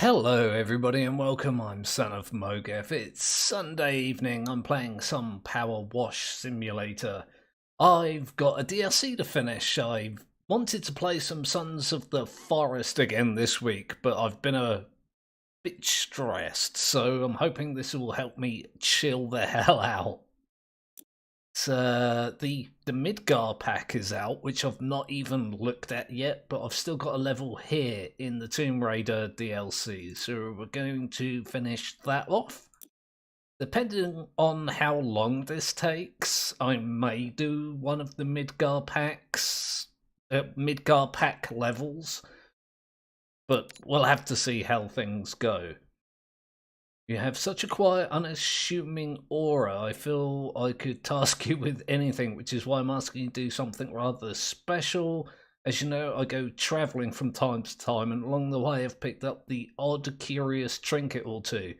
Hello everybody and welcome, I'm Son of Mogef. It's Sunday evening, I'm playing some Powerwash simulator. I've got a DLC to finish. I wanted to play some Sons of the Forest again this week, but I've been a bit stressed, so I'm hoping this will help me chill the hell out. The Midgar pack is out, which I've not even looked at yet, but I've still got a level here in the Tomb Raider DLC, so we're going to finish that off. Depending on how long this takes, I may do one of the Midgar packs, Midgar pack levels, but we'll have to see how things go. You have such a quiet, unassuming aura. I feel I could task you with anything, which is why I'm asking you to do something rather special. As you know, I go travelling from time to time, and along the way I've picked up the odd, curious trinket or two.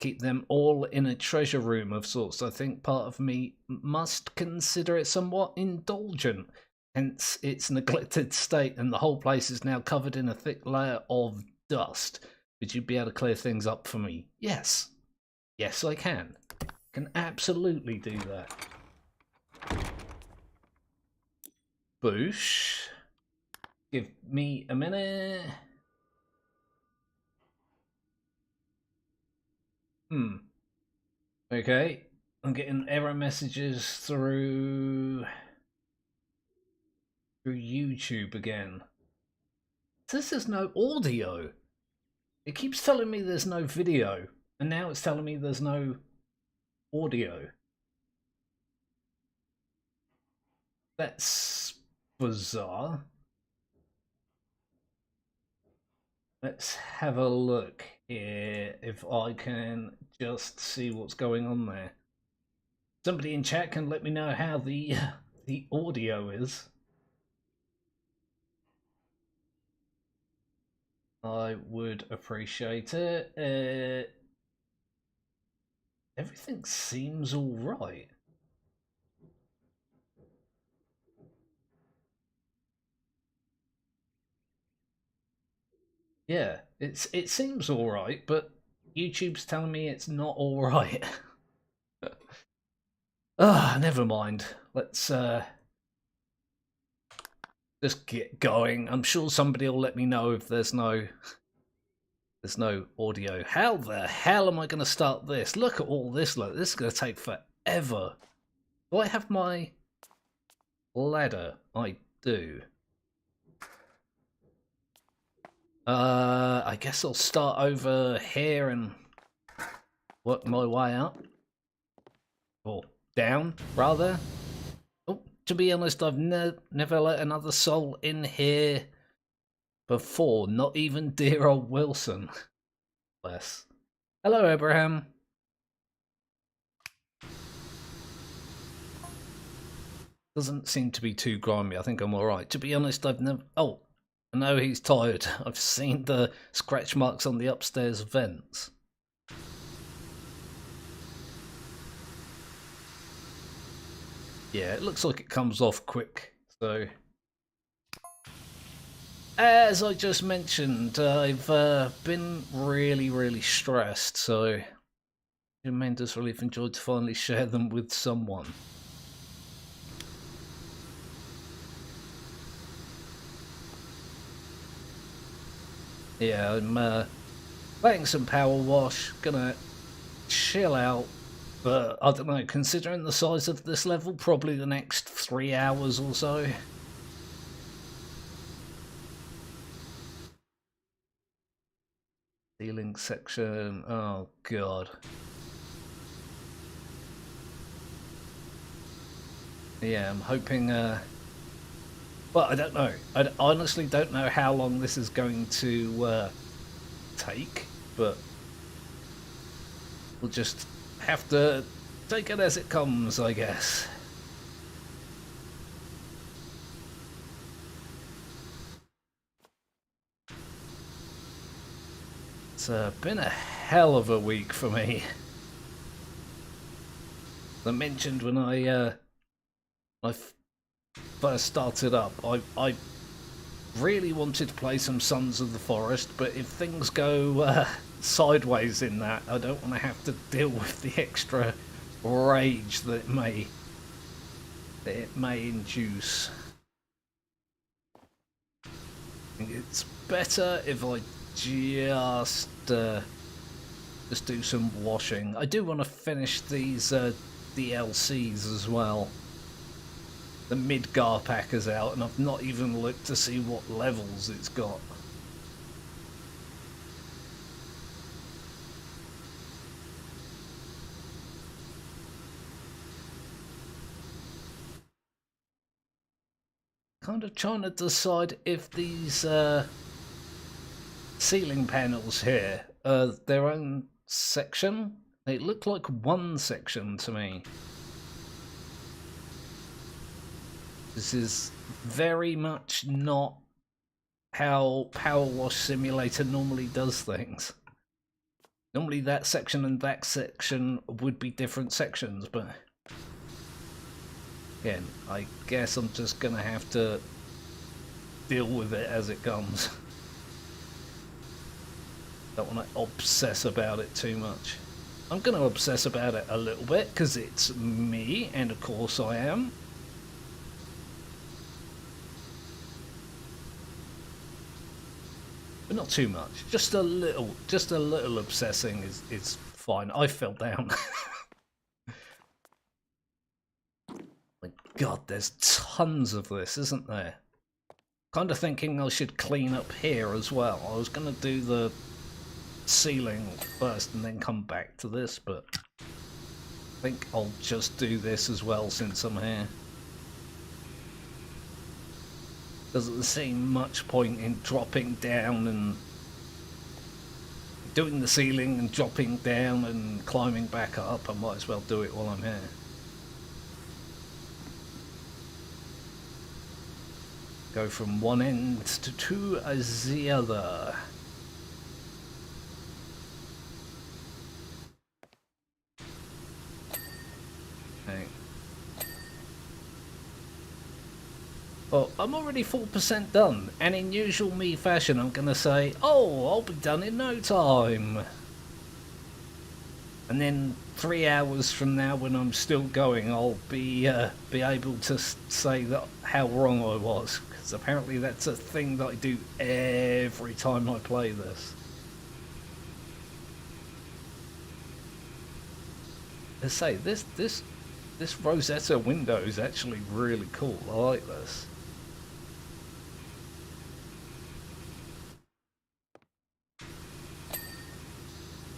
Keep them all in a treasure room of sorts. I think part of me must consider it somewhat indulgent. Hence its neglected state, and the whole place is now covered in a thick layer of dust. Would you be able to clear things up for me? Yes. Yes, I can. Can absolutely do that. Boosh. Give me a minute. Okay. I'm getting error messages through YouTube again. It says there's no audio. It keeps telling me there's no video, and now it's telling me there's no audio. That's bizarre. Let's have a look here if I can just see what's going on there. Somebody in chat can let me know how the audio is. I would appreciate it. Everything seems all right. Yeah, it seems all right, but YouTube's telling me it's not all right. Ah, never mind. Let's just get going. I'm sure somebody will let me know if there's no audio. How the hell am I going to start this? Look at all this. Look, this is going to take forever. Do I have my ladder? I do. I guess I'll start over here and work my way up. Or down, rather. Oh, to be honest, I've never let another soul in here before. Not even dear old Wilson. Bless. Hello, Abraham. Doesn't seem to be too grimy. I think I'm alright. To be honest, I've never... Oh, I know he's tired. I've seen the scratch marks on the upstairs vents. Yeah, it looks like it comes off quick, so... As I just mentioned, I've been really stressed, so... Tremendous relief, enjoyed to finally share them with someone. Yeah, I'm playing some Powerwash, gonna chill out, but I don't know, considering the size of this level, probably the next 3 hours or so. Ceiling section, oh god. Yeah, I'm hoping, well, I don't know. I honestly don't know how long this is going to take, but we'll just have to take it as it comes, I guess. It's been a hell of a week for me. I mentioned when I first started up, I really wanted to play some Sons of the Forest, but if things go sideways in that, I don't want to have to deal with the extra rage that it may induce. I think it's better if I just do some washing. I do want to finish these DLCs as well. The Midgar pack is out, and I've not even looked to see what levels it's got. Kind of trying to decide if these ceiling panels here are their own section. They look like one section to me. This is very much not how Powerwash Simulator normally does things. Normally that section and that section would be different sections, but again, I guess I'm just gonna have to deal with it as it comes. Don't want to obsess about it too much. I'm gonna obsess about it a little bit because it's me, and of course I am. But not too much. Just a little obsessing is fine. I fell down. My God, there's tons of this, isn't there? Kind of thinking I should clean up here as well. I was gonna do the ceiling first and then come back to this, but I think I'll just do this as well since I'm here. Doesn't seem much point in dropping down and doing the ceiling and dropping down and climbing back up. I might as well do it while I'm here. Go from one end to the other. Okay. Well, I'm already 4% done, and in usual me fashion I'm gonna say, oh, I'll be done in no time. And then 3 hours from now when I'm still going, I'll be able to say that how wrong I was, because apparently that's a thing that I do every time I play this. Let's say, this Rosetta window is actually really cool. I like this.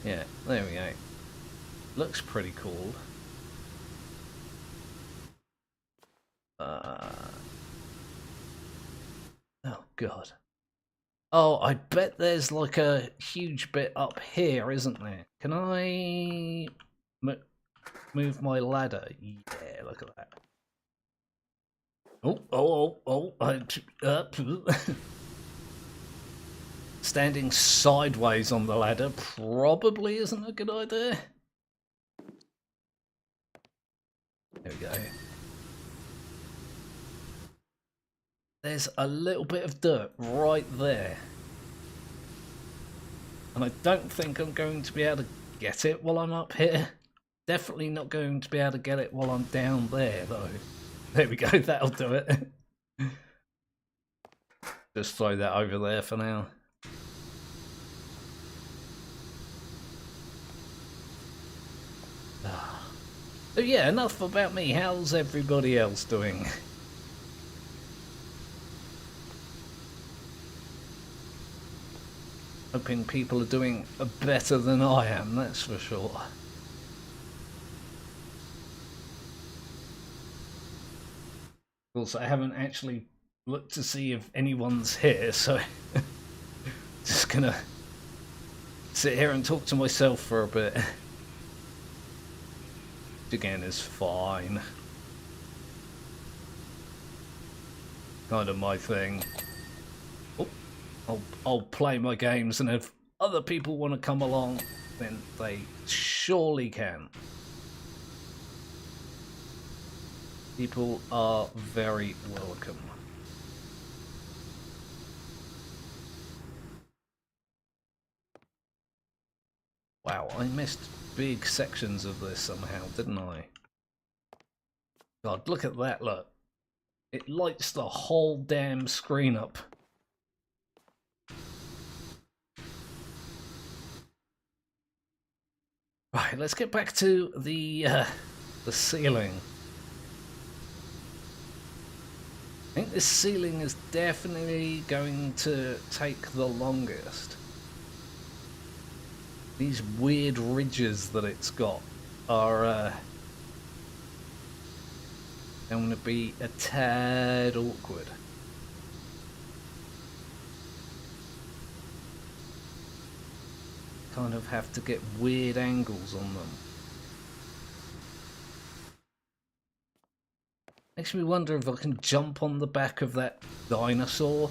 Yeah, there we go. Looks pretty cool. Oh God. Oh, I bet there's like a huge bit up here, isn't there? Can I move my ladder? Yeah, look at that. Standing sideways on the ladder probably isn't a good idea. There we go. There's a little bit of dirt right there. And I don't think I'm going to be able to get it while I'm up here. Definitely not going to be able to get it while I'm down there, though. There we go, that'll do it. Just throw that over there for now. So yeah, enough about me. How's everybody else doing? Hoping people are doing better than I am, that's for sure. Of course, I haven't actually looked to see if anyone's here, so just gonna sit here and talk to myself for a bit. Which again is fine. Kind of my thing. I'll play my games, and if other people want to come along, then they surely can. People are very welcome. Wow, I missed big sections of this somehow, didn't I? God, look at that, look. It lights the whole damn screen up. Right, let's get back to the ceiling. I think this ceiling is definitely going to take the longest. These weird ridges that it's got are going to be a tad awkward. Kind of have to get weird angles on them. Makes me wonder if I can jump on the back of that dinosaur.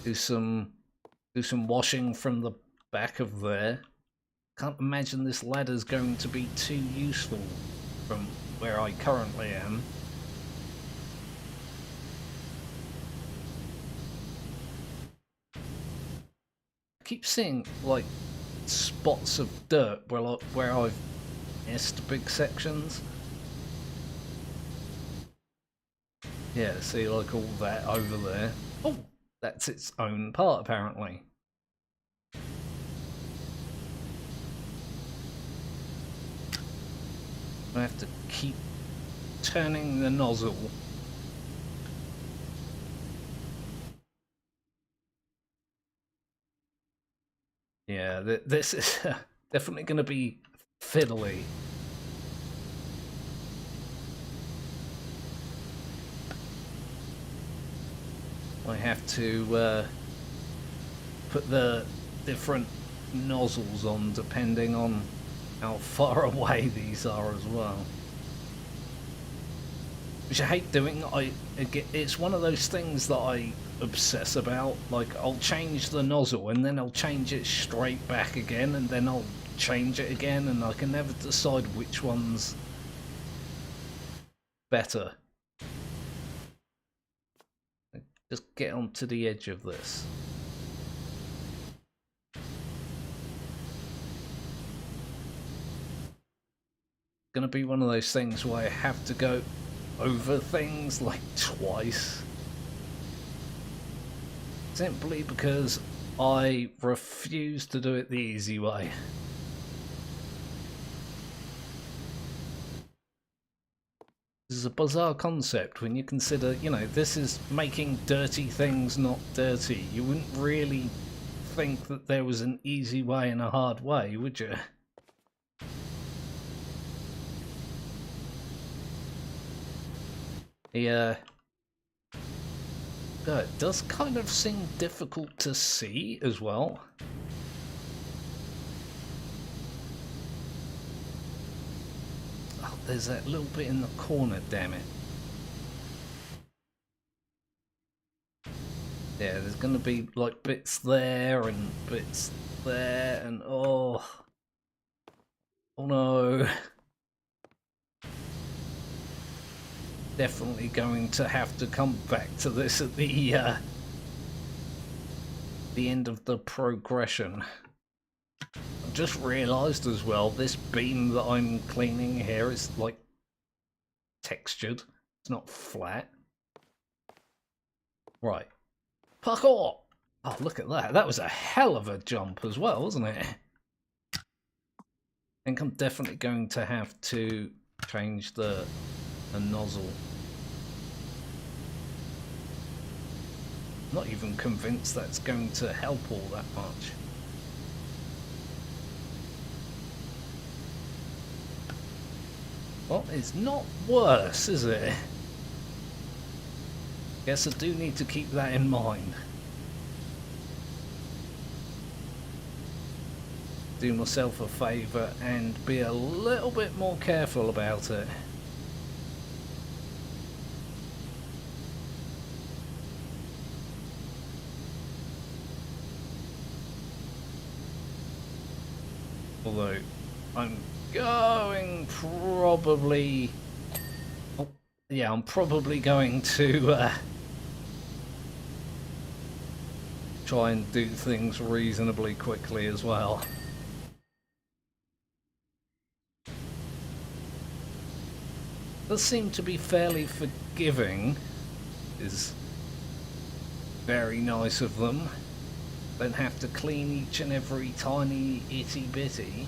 do some washing from the back of there. Can't imagine this ladder's going to be too useful from where I currently am. I keep seeing like spots of dirt where I've missed big sections. Yeah, see, like all that over there. Oh, that's its own part apparently. I have to keep turning the nozzle. Yeah, this is definitely going to be fiddly. I have to put the different nozzles on depending on how far away these are as well. Which I hate doing. It's one of those things that I obsess about. Like, I'll change the nozzle and then I'll change it straight back again, and then I'll change it again, and I can never decide which one's better. Just get onto the edge of this. Gonna be one of those things where I have to go over things like twice. Simply because I refuse to do it the easy way. This is a bizarre concept when you consider, you know, this is making dirty things not dirty. You wouldn't really think that there was an easy way and a hard way, would you? Yeah. It does kind of seem difficult to see as well. Oh, there's that little bit in the corner, damn it. Yeah, there's gonna be like bits there and bits there and oh no. Definitely going to have to come back to this at the end of the progression. I've just realised as well, this beam that I'm cleaning here is like textured. It's not flat. Right. Parkour! Oh, look at that. That was a hell of a jump as well, wasn't it? I think I'm definitely going to have to change the nozzle. I'm not even convinced that's going to help all that much. Well, it's not worse, is it? Guess I do need to keep that in mind. Do myself a favour and be a little bit more careful about it. Although I'm going probably... Oh, yeah, I'm probably going to try and do things reasonably quickly as well. Does seem to be fairly forgiving, is very nice of them. Don't have to clean each and every tiny itty bitty.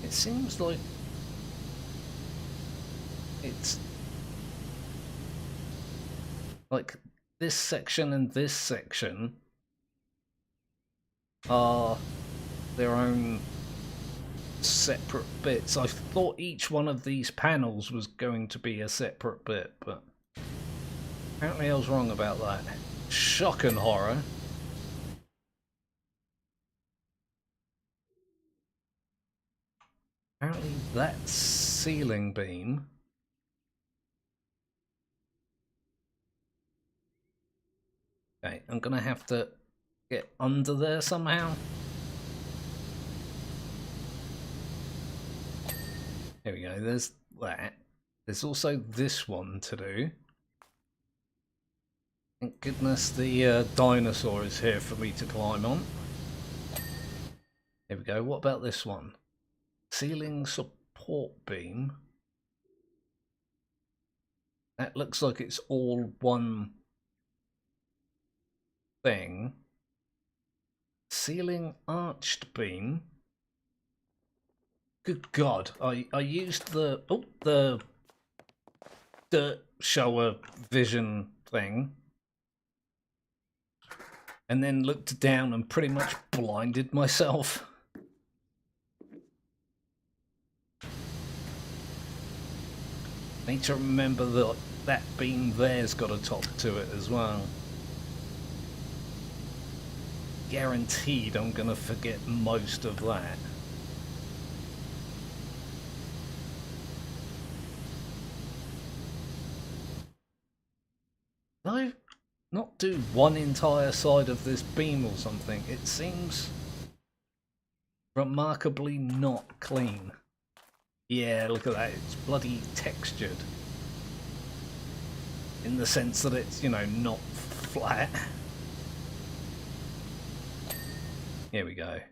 It seems like it's like this section and this section are their own separate bits. I thought each one of these panels was going to be a separate bit, but apparently I was wrong about that. Shock and horror. Apparently that ceiling beam okay, I'm gonna have to get under there somehow. Here we go, there's that. There's also this one to do. Thank goodness the dinosaur is here for me to climb on. Here we go, what about this one? Ceiling support beam. That looks like it's all one thing. Ceiling arched beam. Good God, I used the dirt shower vision thing and then looked down and pretty much blinded myself. Need to remember that that beam there's got a top to it as well. Guaranteed I'm gonna forget most of that. No, not do one entire side of this beam or something. It seems remarkably not clean. Yeah, look at that, it's bloody textured. In the sense that it's, you know, not flat. Here we go. I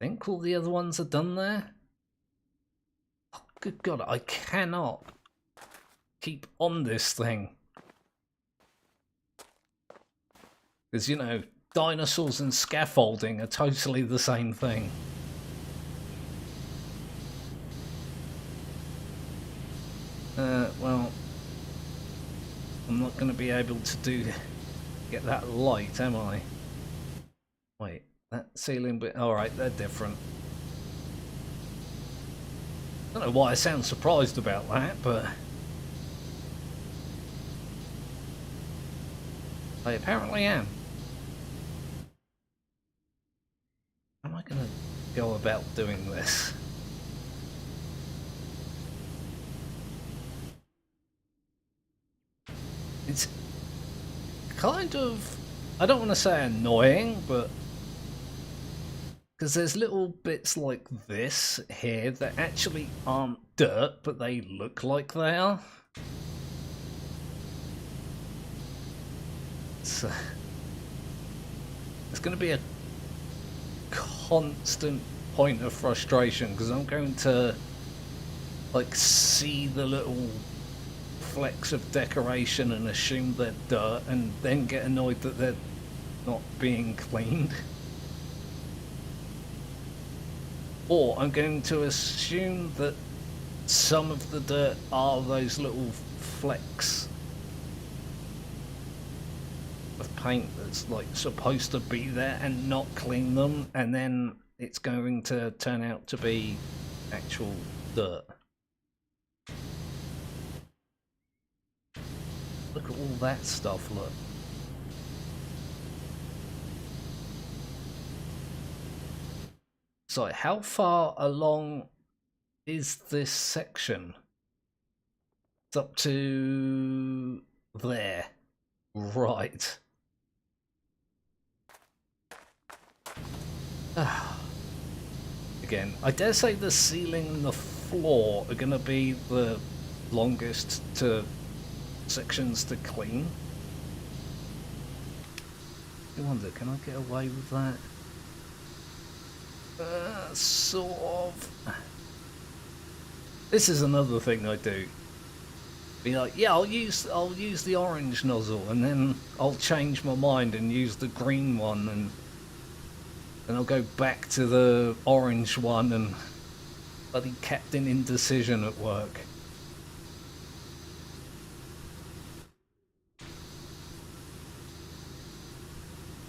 think all the other ones are done there. Oh, good God, I cannot keep on this thing. Because, you know, dinosaurs and scaffolding are totally the same thing. Well, I'm not going to be able to get that light, am I? Wait, that ceiling bit, alright, they're different. I don't know why I sound surprised about that, but I apparently am. How am I going to go about doing this? It's kind of, I don't want to say annoying, but because there's little bits like this here that actually aren't dirt, but they look like they are. So it's going to be a constant point of frustration because I'm going to like see the little flecks of decoration and assume they're dirt and then get annoyed that they're not being cleaned. Or I'm going to assume that some of the dirt are those little flecks of paint that's like supposed to be there and not clean them, and then it's going to turn out to be actual dirt. Look at all that stuff, look. So how far along is this section? It's up to there. Right. again. I dare say the ceiling and the floor are going to be the longest to sections to clean. I wonder, can I get away with that? Sort of. This is another thing I do. Be like, yeah, I'll use the orange nozzle, and then I'll change my mind and use the green one, and then I'll go back to the orange one, and bloody Captain Indecision at work.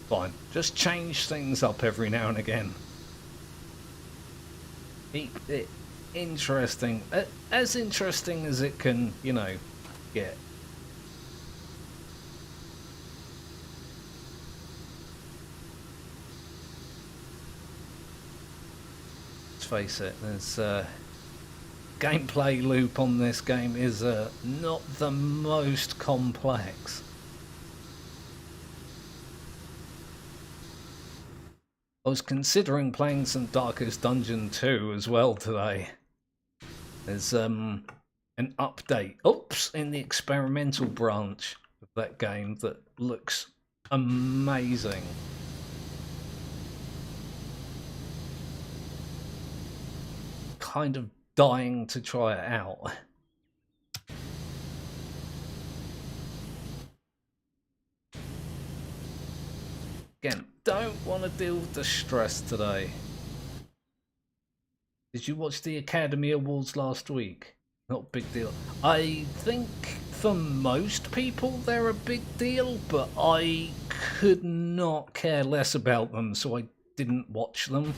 Fine, just change things up every now and again. Keep it interesting, as interesting as it can, you know, get. Let's face it, there's gameplay loop on this game is not the most complex. I was considering playing some Darkest Dungeon 2 as well today. There's an update, in the experimental branch of that game that looks amazing. Kind of dying to try it out. Again, don't want to deal with the stress today. Did you watch the Academy Awards last week? Not a big deal. I think for most people they're a big deal, but I could not care less about them, so I didn't watch them.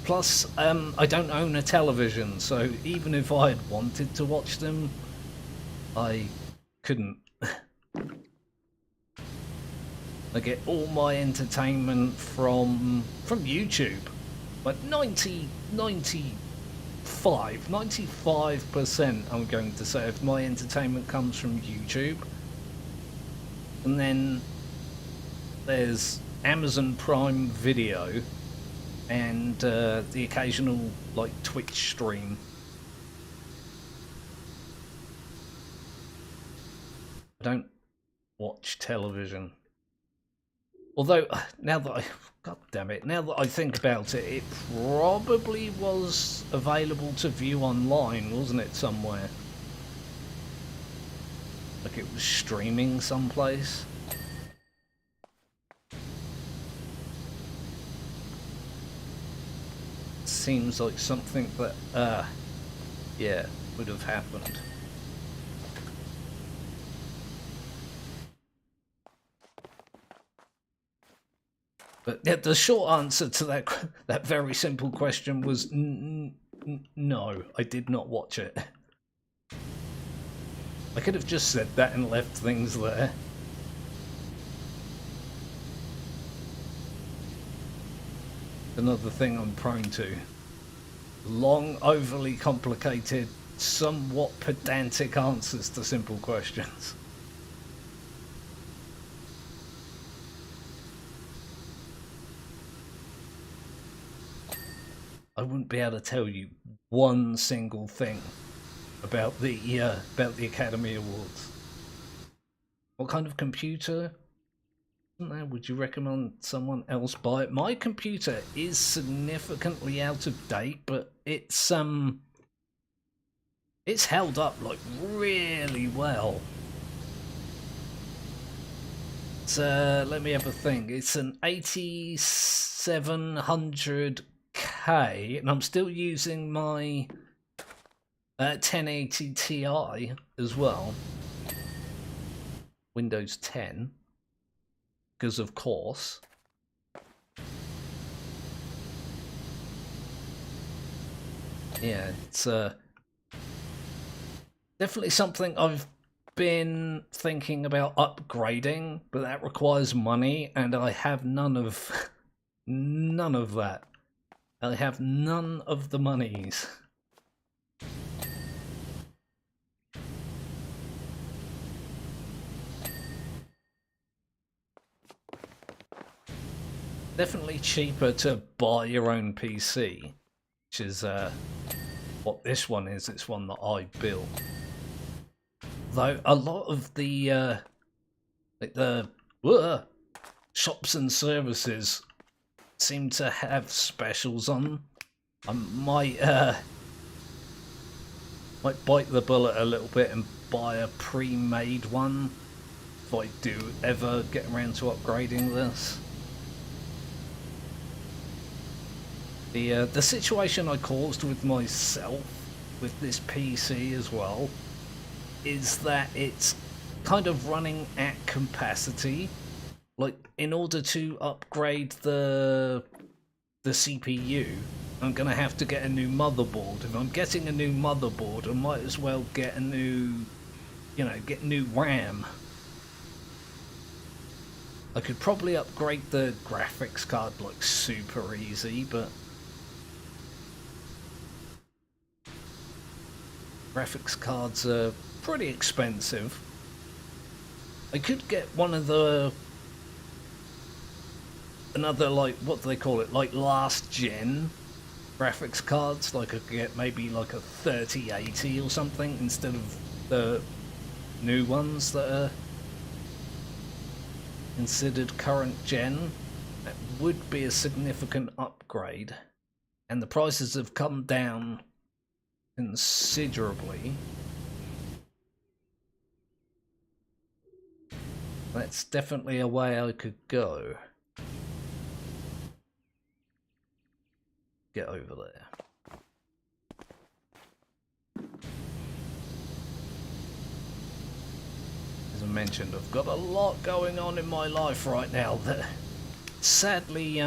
Plus, I don't own a television, so even if I had wanted to watch them, I couldn't. I get all my entertainment from YouTube. Like 95% I'm going to say of my entertainment comes from YouTube. And then there's Amazon Prime Video and the occasional like Twitch stream. I don't watch television. Although, now that I think about it, it probably was available to view online, wasn't it, somewhere? Like it was streaming someplace. Seems like something that, yeah, would have happened. But yeah, the short answer to that very simple question was no, I did not watch it. I could have just said that and left things there. Another thing I'm prone to. Long, overly complicated, somewhat pedantic answers to simple questions. I wouldn't be able to tell you one single thing about the Academy Awards. What kind of computer? Would you recommend someone else buy it? My computer is significantly out of date, but it's held up like really well. It's let me have a think. It's an 8700K, and I'm still using my 1080 Ti as well. Windows 10. Because of course. Yeah, it's definitely something I've been thinking about upgrading, but that requires money, and I have none of that. I have none of the monies. Definitely cheaper to buy your own PC. which is what this one is. It's one that I built. Though a lot of the shops and services seem to have specials on. I might bite the bullet a little bit and buy a pre-made one if I do ever get around to upgrading this. The situation I caused with myself with this PC as well is that it's kind of running at capacity. Like, in order to upgrade the CPU, I'm gonna have to get a new motherboard. If I'm getting a new motherboard, I might as well get a new, get new RAM. I could probably upgrade the graphics card like super easy, but graphics cards are pretty expensive. I could get one of another, like, what do they call it, like last gen graphics cards. Like I could get maybe like a 3080 or something instead of the new ones that are considered current gen. That would be a significant upgrade, and the prices have come down considerably. That's definitely a way I could go. Get over there. As I mentioned, I've got a lot going on in my life right now that sadly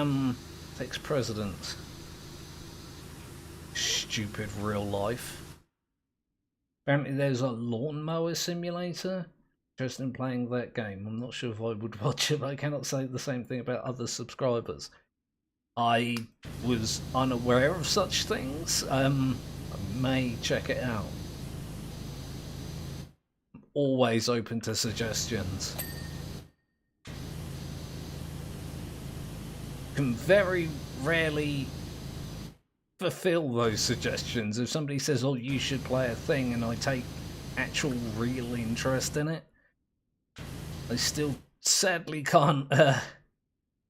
takes precedence. Stupid real life. Apparently there's a lawnmower simulator. Interested in playing that game. I'm not sure if I would watch it, but I cannot say the same thing about other subscribers. I was unaware of such things. I may check it out. I'm always open to suggestions. Can very rarely fulfill those suggestions. If somebody says, oh, you should play a thing, and I take actual real interest in it, I still sadly can't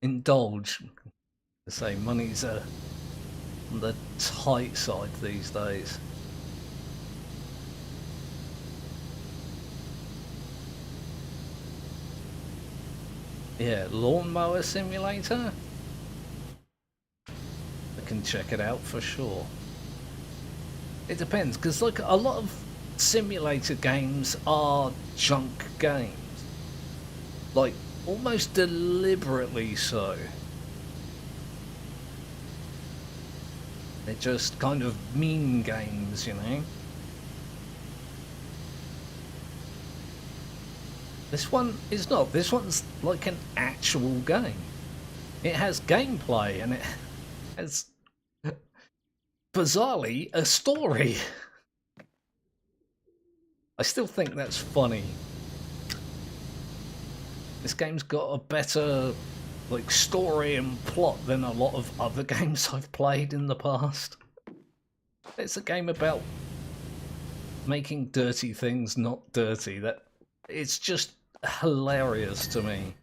indulge. I say money's on the tight side these days. Yeah, lawnmower simulator? I can check it out for sure. It depends, because like a lot of simulator games are junk games. Like, almost deliberately so. They're just kind of meme games, you know? This one is not. This one's like an actual game. It has gameplay and it has, bizarrely, a story. I still think that's funny. This game's got a better, like, story and plot than a lot of other games I've played in the past. It's a game about making dirty things not dirty. It's just hilarious to me.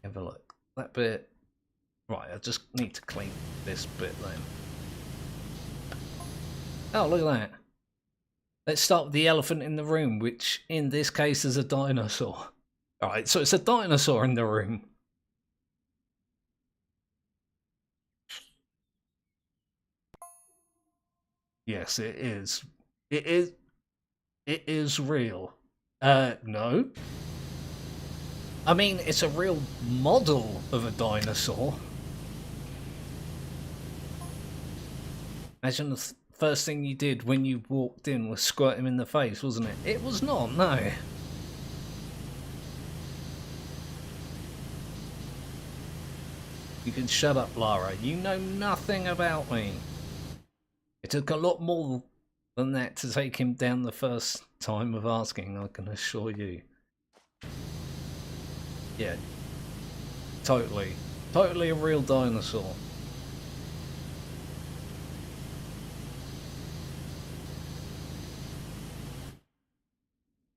Have a look. That bit. Right, I just need to clean this bit then. Oh, look at that. Let's start with the elephant in the room, which in this case is a dinosaur. Alright, so it's a dinosaur in the room. Yes, it is. It is real. No. I mean, it's a real model of a dinosaur. Imagine the first thing you did when you walked in was squirt him in the face, wasn't it? It was not, no. You can shut up, Lara. You know nothing about me. It took a lot more than that to take him down the first time of asking, I can assure you. Yeah, totally. Totally a real dinosaur.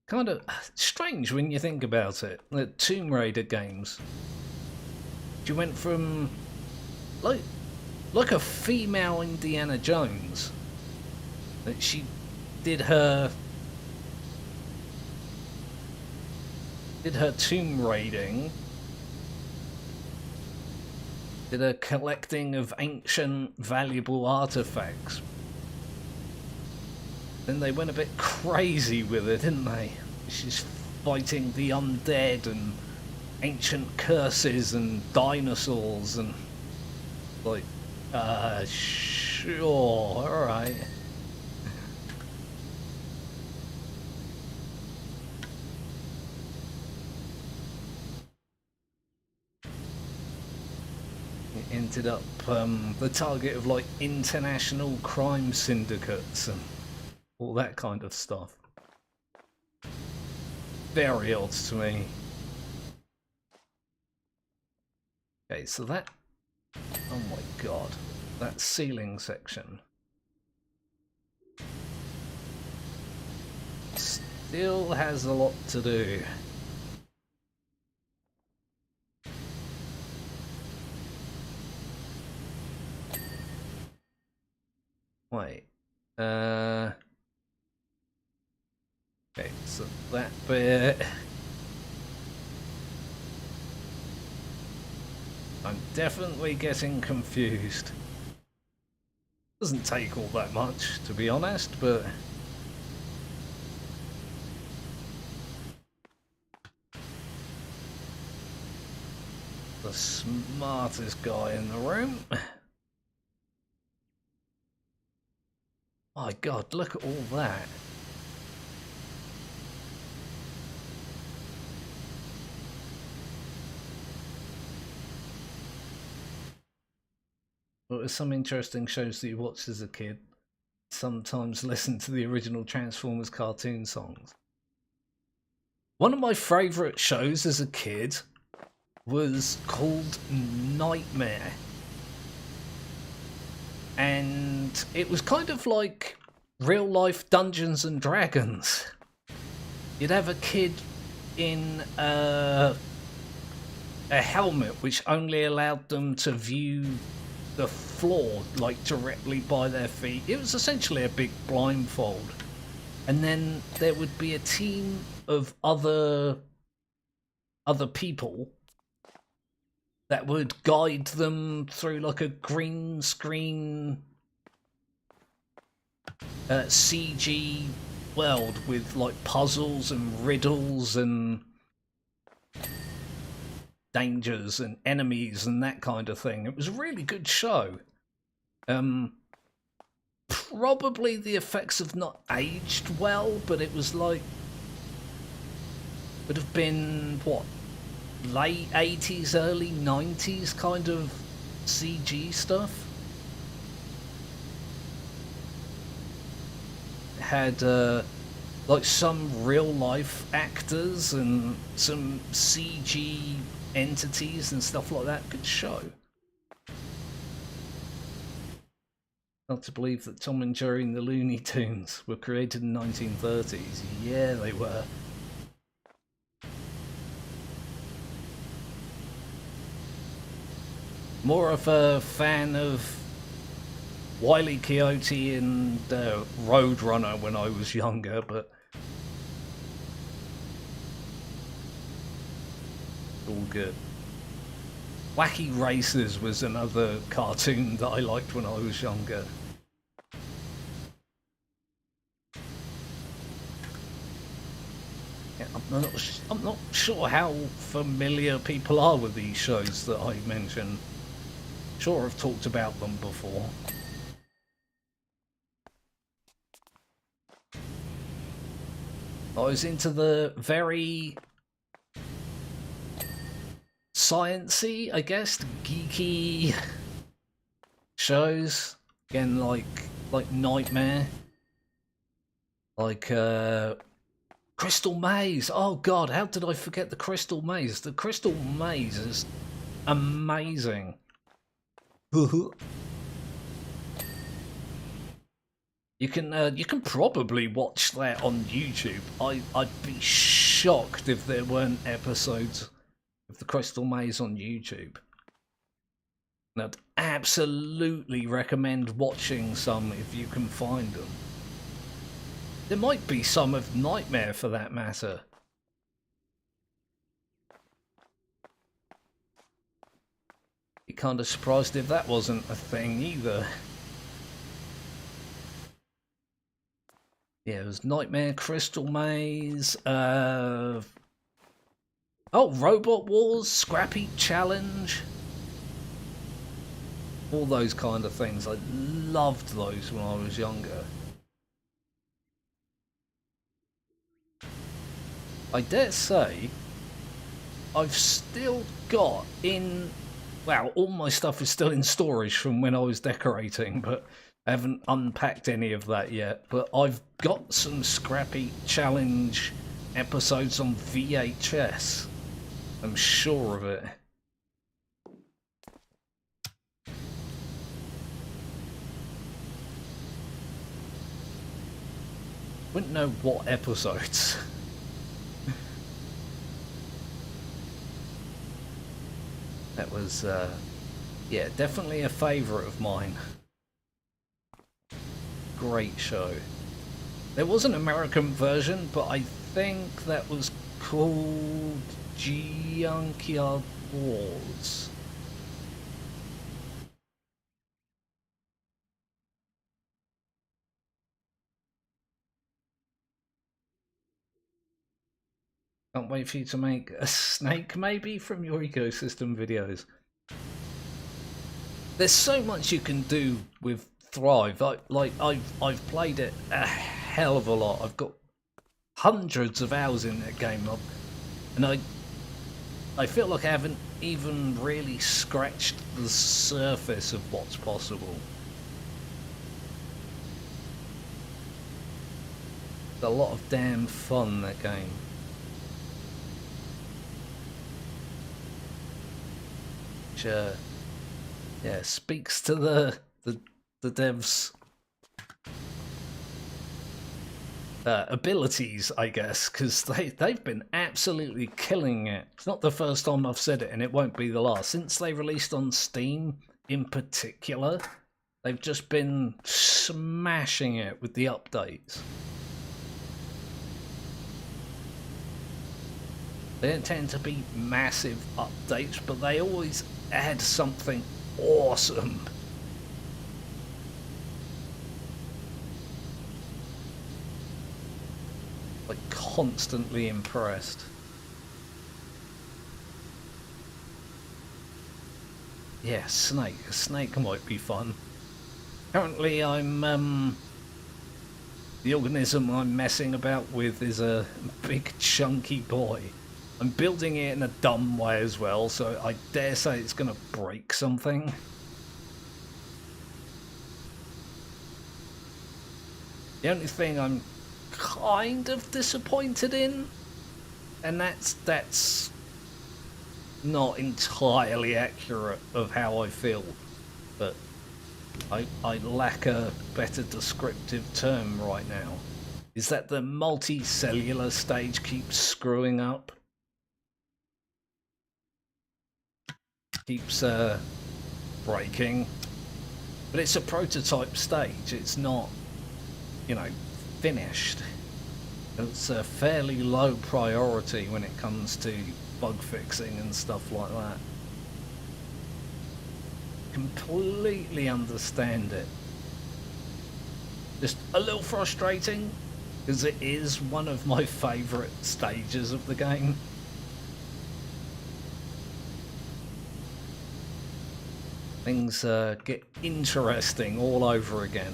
Kind of strange when you think about it. The Tomb Raider games. You went from like a female Indiana Jones. That she did her tomb raiding, did a collecting of ancient valuable artifacts. Then they went a bit crazy with it, didn't they? She's fighting the undead and ancient curses and dinosaurs and like, sure, alright. It ended up the target of like international crime syndicates and all that kind of stuff. Very odd to me. Okay, so that... oh my god. That ceiling section. Still has a lot to do. Wait. Okay, so that bit... I'm definitely getting confused. Doesn't take all that much, to be honest, but... the smartest guy in the room. My god, look at all that. Well, there's some interesting shows that you watched as a kid. Sometimes listen to the original Transformers cartoon songs. One of my favourite shows as a kid was called Nightmare. And it was kind of like real life Dungeons and Dragons. You'd have a kid in a helmet which only allowed them to view the floor like directly by their feet. It was essentially a big blindfold. And then there would be a team of other people that would guide them through like a green screen CG world with like puzzles and riddles and dangers and enemies and that kind of thing. It was a really good show. Probably the effects have not aged well, but it was like, would have been what, late 80s, early 90s kind of CG stuff. It had like some real life actors and some CG entities and stuff like that. Good show. Not to believe that Tom and Jerry and the Looney Tunes were created in the 1930s. Yeah, they were. More of a fan of Wile E. Coyote and Roadrunner when I was younger, but all good. Wacky Racers was another cartoon that I liked when I was younger. Yeah, I'm not sure how familiar people are with these shows that I mentioned. Sure, I've talked about them before. I was into the very sciencey, I guess, geeky shows. Again, like Nightmare, like Crystal Maze! Oh god, how did I forget the Crystal Maze? The Crystal Maze is amazing. You can probably watch that on YouTube. I'd be shocked if there weren't episodes of the Crystal Maze on YouTube. And I'd absolutely recommend watching some if you can find them. There might be some of Nightmare for that matter. Be kind of surprised if that wasn't a thing either. Yeah, it was Nightmare, Crystal Maze, oh, Robot Wars, Scrappy Challenge. All those kind of things. I loved those when I was younger. I dare say, I've still got in... Well, all my stuff is still in storage from when I was decorating, but I haven't unpacked any of that yet. But I've got some Scrappy Challenge episodes on VHS. I'm sure of it. Wouldn't know what episodes. That was, yeah, definitely a favourite of mine. Great show. There was an American version, but I think that was called Junkyard Wars. Can't wait for you to make a snake, maybe, from your ecosystem videos. There's so much you can do with Thrive. I've played it a hell of a lot. I've got hundreds of hours in that game, and I feel like I haven't even really scratched the surface of what's possible. It's a lot of damn fun, that game. Which, yeah, speaks to the devs' abilities, I guess, because they've been absolutely killing it. It's not the first time I've said it, and it won't be the last. Since they released on Steam, in particular, they've just been smashing it with the updates. They don't tend to be massive updates, but they always add something awesome. Like, constantly impressed. Yeah, snake. A snake might be fun. Currently, I'm the organism I'm messing about with is a big chunky boy. I'm building it in a dumb way as well, so I dare say it's going to break something. The only thing I'm kind of disappointed in, and that's not entirely accurate of how I feel, but I lack a better descriptive term right now, is that the multicellular stage keeps screwing up. Keeps breaking, but it's a prototype stage. It's not, you know, finished. It's a fairly low priority when it comes to bug fixing and stuff like that. Completely understand it. Just a little frustrating, because it is one of my favourite stages of the game. Things get interesting all over again.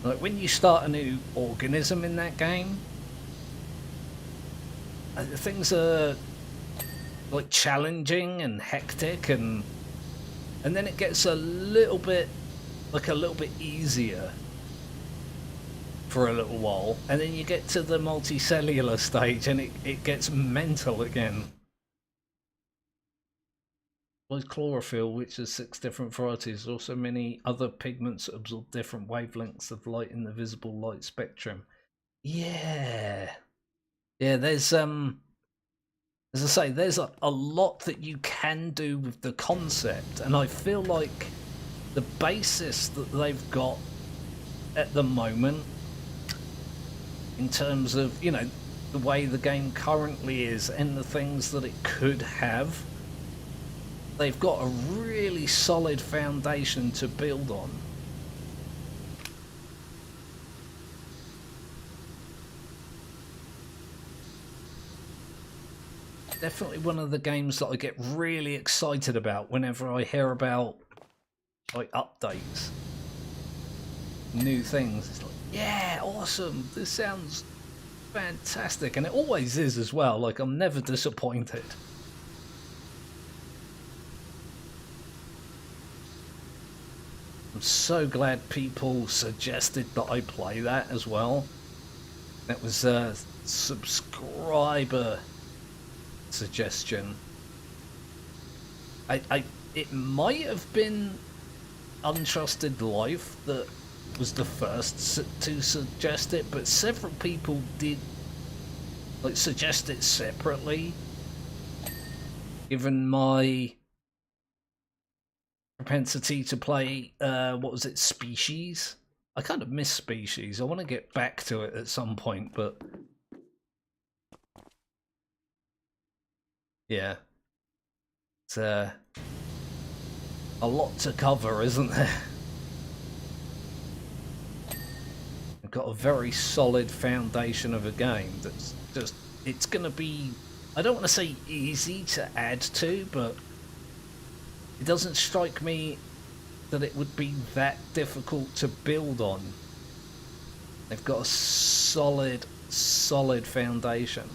Like when you start a new organism in that game, things are like challenging and hectic, and then it gets a little bit easier. for a little while, and then you get to the multicellular stage and it gets mental again. With chlorophyll, which has 6 different varieties, also many other pigments that absorb different wavelengths of light in the visible light spectrum. Yeah. Yeah, there's as I say, there's a lot that you can do with the concept, and I feel like the basis that they've got at the moment in terms of, you know, the way the game currently is and the things that it could have, they've got a really solid foundation to build on. Definitely one of the games that I get really excited about whenever I hear about like updates, new things. It's like, yeah, awesome, this sounds fantastic, and it always is as well. Like, I'm never disappointed. I'm so glad people suggested that I play that as well. That was a subscriber suggestion. It might have been Untrusted Life that was the first to suggest it, but several people did like suggest it separately. Given my propensity to play, what was it, Species? I kind of miss Species. I want to get back to it at some point, but yeah, it's a lot to cover, isn't there? We've got a very solid foundation of a game that's just, it's going to be, I don't want to say easy to add to, but it doesn't strike me that it would be that difficult to build on. They've got a solid foundation.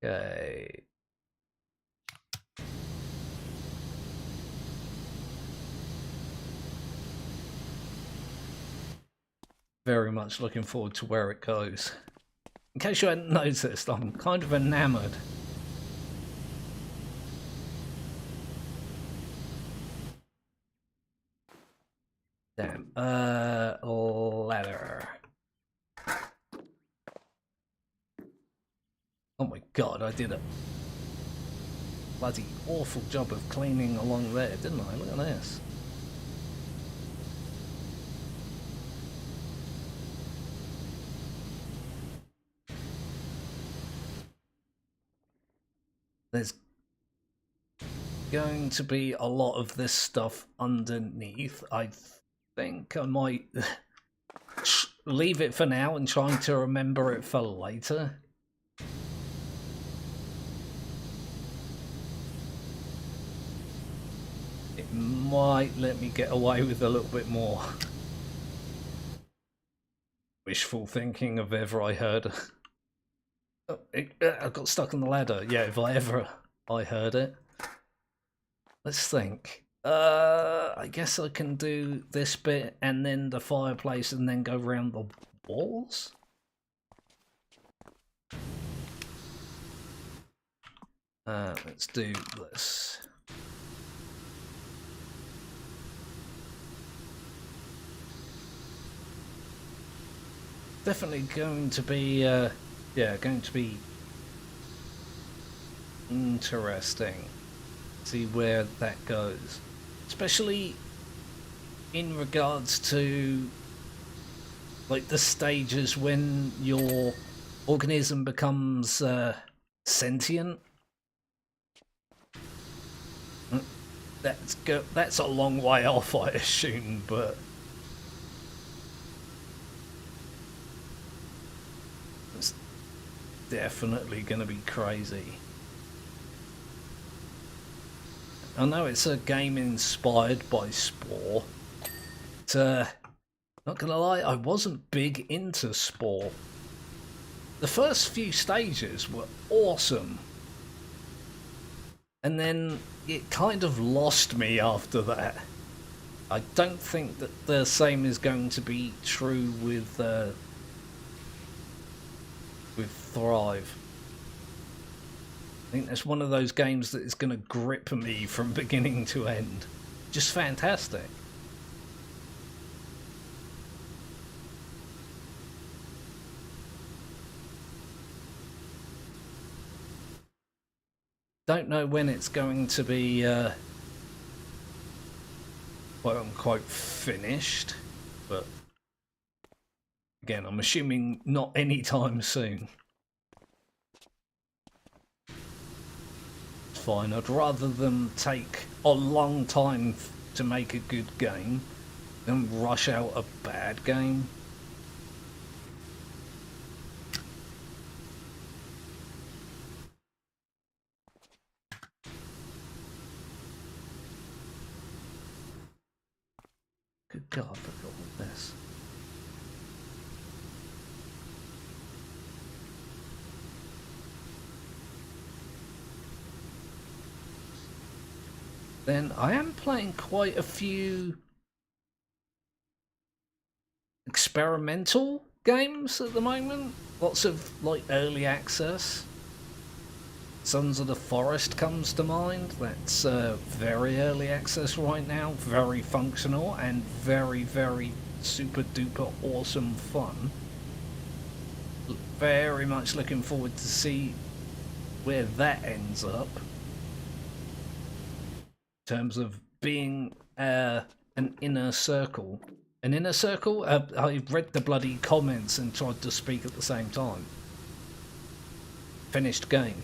Okay. Very much looking forward to where it goes. In case you hadn't noticed, I'm kind of enamored. Damn. Ladder. Oh my god, I did a bloody awful job of cleaning along there, didn't I? Look at this. There's going to be a lot of this stuff underneath. I think I might leave it for now and try to remember it for later. It might let me get away with a little bit more. Wishful thinking if ever I heard. Oh, I got stuck on the ladder. Yeah, if I heard it. Let's think. I guess I can do this bit and then the fireplace and then go around the walls? Let's do this. Definitely going to be, yeah, going to be interesting. See where that goes, especially in regards to like the stages when your organism becomes sentient. That's a long way off, I assume, but it's definitely going to be crazy. I know it's a game inspired by Spore, but not gonna lie, I wasn't big into Spore. The first few stages were awesome, and then it kind of lost me after that. I don't think that the same is going to be true with Thrive. I think that's one of those games that is going to grip me from beginning to end. Just fantastic. Don't know when it's going to be quote unquote finished, but again, I'm assuming not anytime soon. It's fine. I'd rather them take a long time to make a good game than rush out a bad game. Good God, I forgot all this. Then I am playing quite a few experimental games at the moment. Lots of like early access. Sons of the Forest comes to mind. That's very early access right now, very functional and very, very super duper awesome fun. Very much looking forward to see where that ends up in terms of being an inner circle. An inner circle? I read the bloody comments and tried to speak at the same time. Finished game.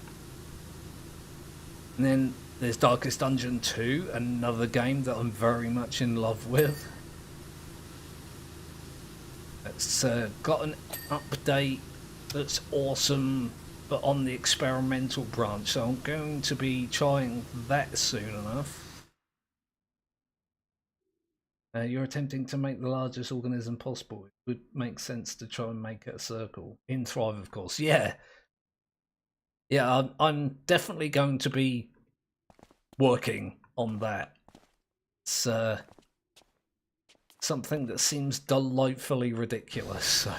And then there's Darkest Dungeon 2, another game that I'm very much in love with. It's got an update that's awesome, but on the experimental branch, so I'm going to be trying that soon enough. You're attempting to make the largest organism possible. It would make sense to try and make it a circle. In Thrive, of course. Yeah. Yeah, I'm definitely going to be working on that. It's something that seems delightfully ridiculous, so...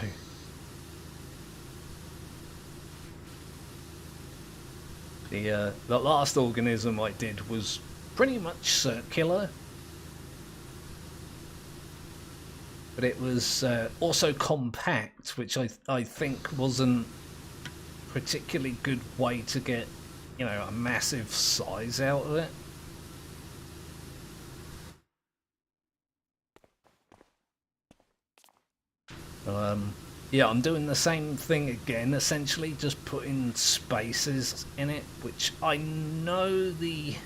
The last organism I did was pretty much circular. But it was also compact, which I think wasn't a particularly good way to get, you know, a massive size out of it. Yeah, I'm doing the same thing again, essentially, just putting spaces in it, which I know the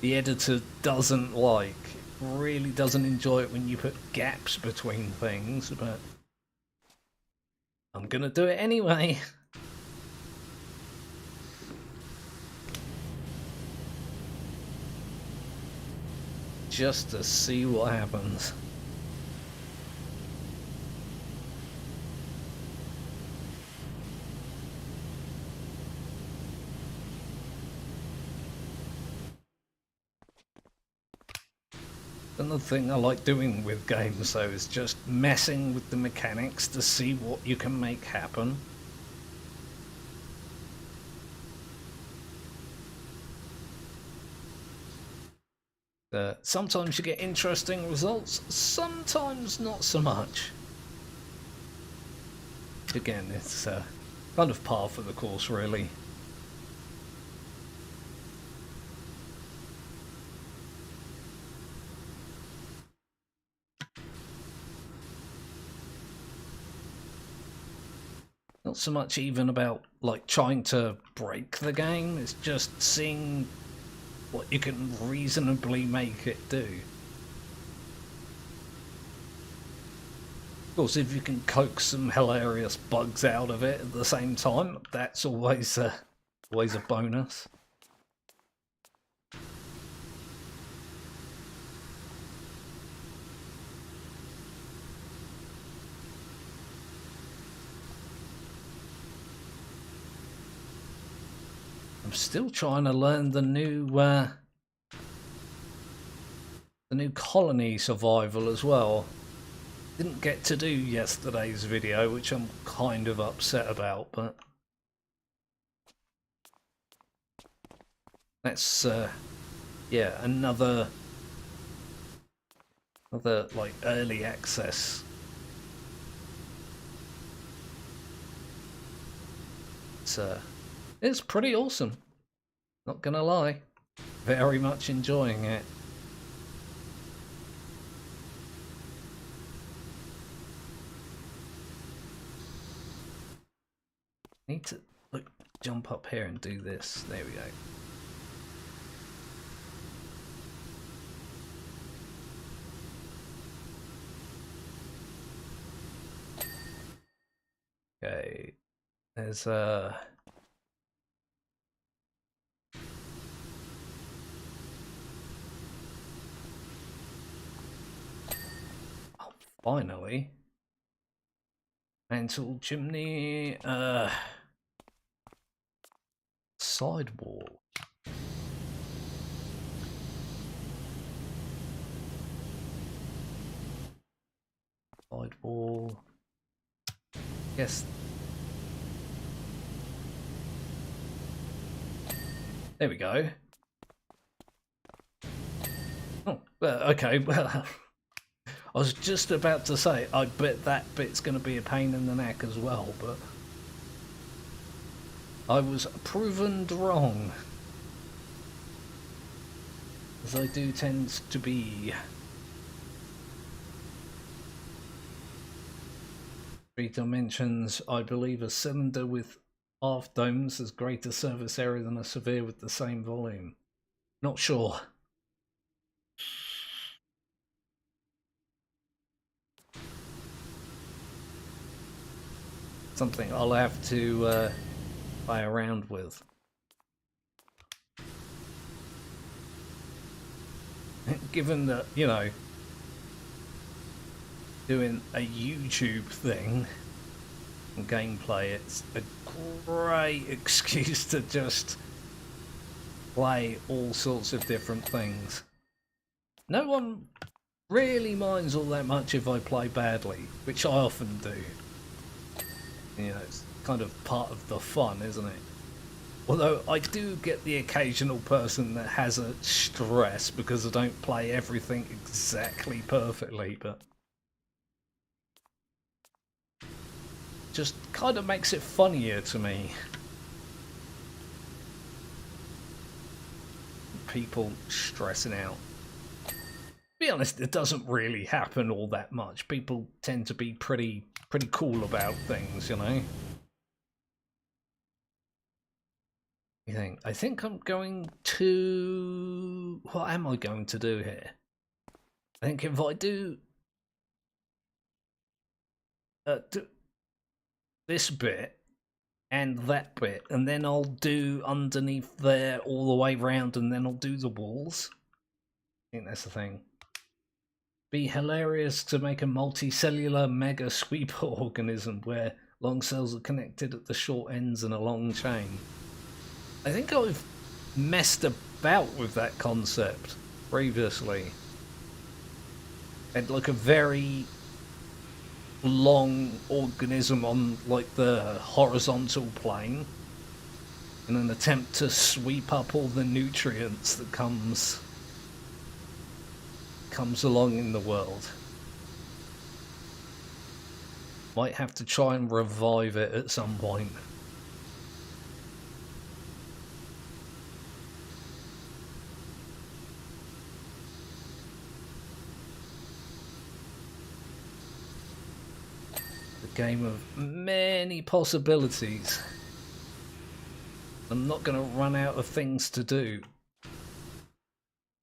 editor doesn't like. It really doesn't enjoy it when you put gaps between things, but I'm gonna do it anyway. Just to see what happens. Another thing I like doing with games, though, is just messing with the mechanics to see what you can make happen. Sometimes you get interesting results, sometimes not so much. Again, it's kind of par for the course, really. Not so much even about like trying to break the game, it's just seeing what you can reasonably make it do. Of course, if you can coax some hilarious bugs out of it at the same time, that's always a bonus. I'm still trying to learn the new the new colony survival as well. Didn't get to do yesterday's video, which I'm kind of upset about, but that's yeah, another like early access. It's pretty awesome, not gonna lie. Very much enjoying it. Need to jump up here and do this. There we go. Okay, there's oh, finally. Mantle chimney, sidewall. Sidewall. Yes. There we go. Oh, okay, well, I was just about to say, I bet that bit's going to be a pain in the neck as well, but I was proven wrong. As I do tend to be. 3 dimensions, I believe a cylinder with half domes has greater surface area than a sphere with the same volume. Not sure. Something I'll have to play around with. Given that, you know, doing a YouTube thing and gameplay, it's a great excuse to just play all sorts of different things. No one really minds all that much if I play badly, which I often do. You know, it's kind of part of the fun, isn't it? Although I do get the occasional person that has a stress because I don't play everything exactly perfectly, but just kind of makes it funnier to me. People stressing out. To be honest, it doesn't really happen all that much. People tend to be pretty cool about things, you know. I think I'm going to... What am I going to do here? I think if I do this bit and that bit, and then I'll do underneath there all the way round, and then I'll do the walls. I think that's the thing. Be hilarious to make a multicellular mega sweeper organism where long cells are connected at the short ends in a long chain. I think I've messed about with that concept previously. Had like a very long organism on like the horizontal plane in an attempt to sweep up all the nutrients that comes along in the world. Might have to try and revive it at some point. Game of many possibilities. I'm not going to run out of things to do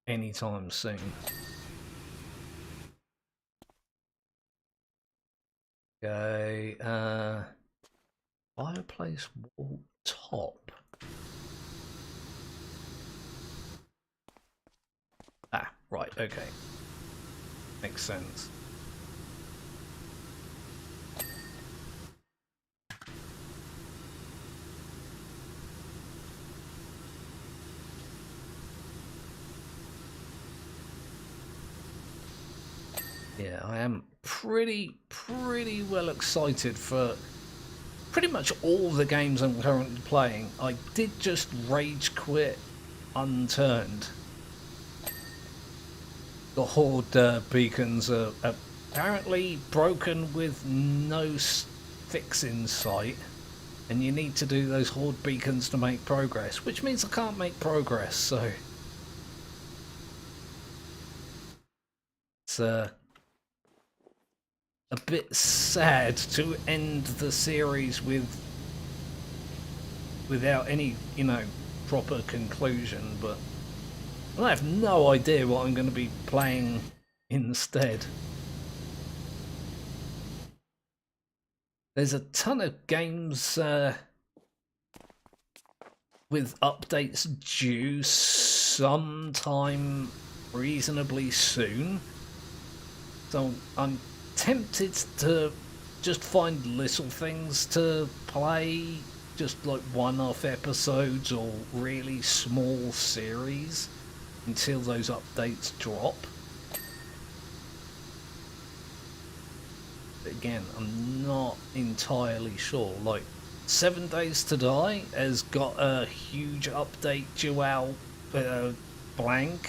anytime soon. Okay, fireplace wall top. Ah, right, okay. Makes sense. Yeah, I am pretty well excited for pretty much all the games I'm currently playing. I did just rage quit Unturned. The Horde beacons are apparently broken with no fix in sight, and you need to do those Horde beacons to make progress, which means I can't make progress, so it's a bit sad to end the series without any, proper conclusion, but I have no idea what I'm going to be playing instead. There's a ton of games with updates due sometime reasonably soon. So I'm tempted to just find little things to play, just like one-off episodes or really small series until those updates drop. But again, I'm not entirely sure. Like, 7 Days to Die has got a huge update due out blank.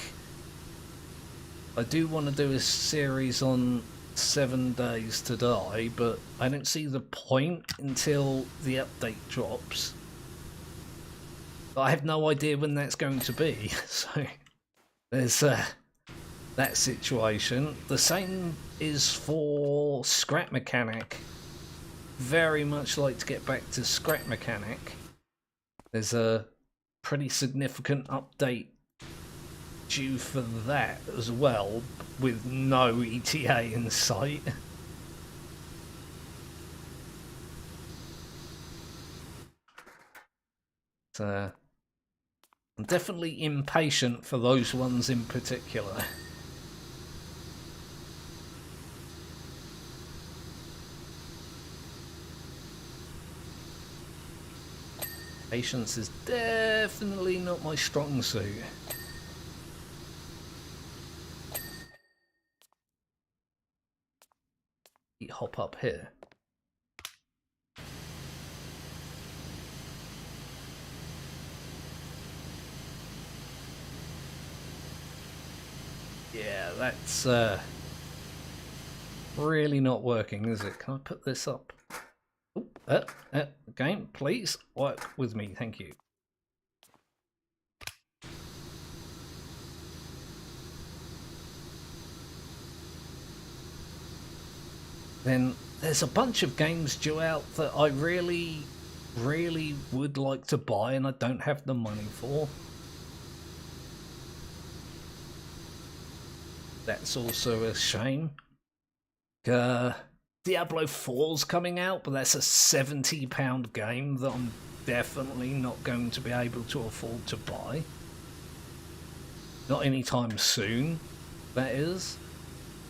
I do want to do a series on 7 Days to Die, but I don't see the point until the update drops. But I have no idea when that's going to be, so there's that situation. The same is for Scrap Mechanic. Very much like to get back to Scrap Mechanic. There's a pretty significant update due for that as well, with no ETA in sight. So I'm definitely impatient for those ones in particular. Patience is definitely not my strong suit. Hop up here. Yeah, that's really not working, is it? Can I put this up? Game, please work with me, thank you. Then there's a bunch of games due out that I really would like to buy and I don't have the money for. That's also a shame. Diablo 4's coming out, but that's a £70 game that I'm definitely not going to be able to afford to buy. Not anytime soon, that is.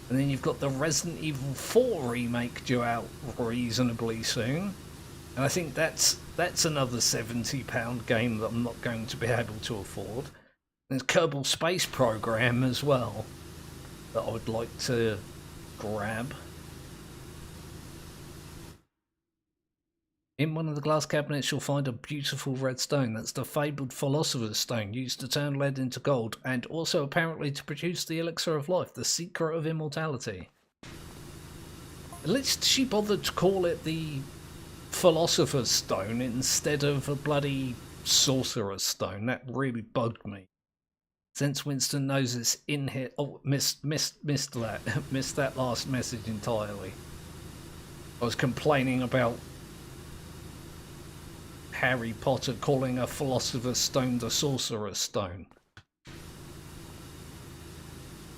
And then you've got the Resident Evil 4 remake due out reasonably soon. And I think that's another £70 game that I'm not going to be able to afford. There's Kerbal Space Program as well that I would like to grab. In one of the glass cabinets you'll find a beautiful red stone. That's the fabled Philosopher's Stone, used to turn lead into gold, and also apparently to produce the elixir of life, the secret of immortality. At least she bothered to call it the Philosopher's Stone instead of a bloody Sorcerer's Stone. That really bugged me. Since Winston knows it's in here... Oh, missed that. Missed that last message entirely. I was complaining about Harry Potter calling a Philosopher's Stone the Sorcerer's Stone.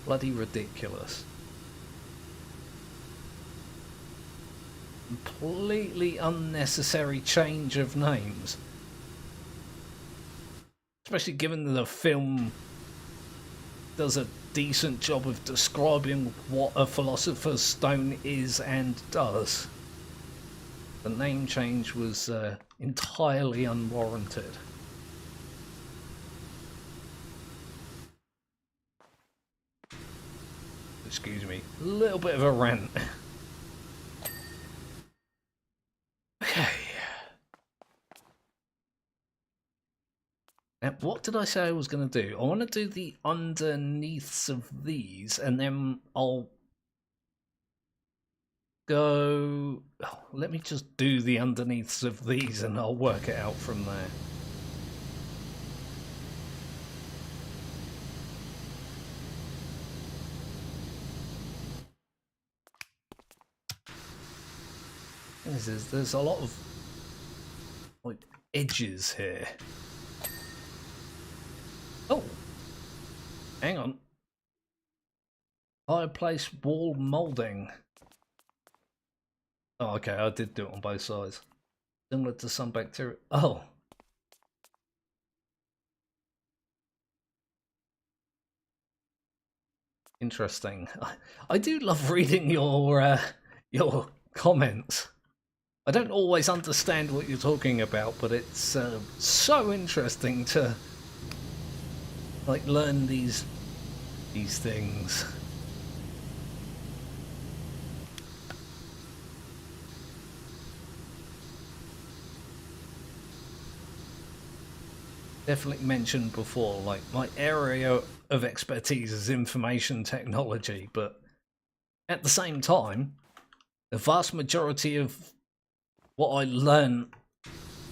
Bloody ridiculous. Completely unnecessary change of names. Especially given the film does a decent job of describing what a Philosopher's Stone is and does. The name change was entirely unwarranted. excuse me, a little bit of a rant. Okay. Now, what did I say I was going to do? I want to do the underneaths of these, and then I'll go... Oh, let me just do the underneaths of these, and I'll work it out from there. There's a lot of like edges here. Oh, hang on. Fireplace wall molding. Oh, okay, I did do it on both sides. Similar to some bacteria. Oh. Interesting. I do love reading your comments. I don't always understand what you're talking about, but it's so interesting to like learn these things. Definitely mentioned before, like my area of expertise is information technology, but at the same time, the vast majority of what I learned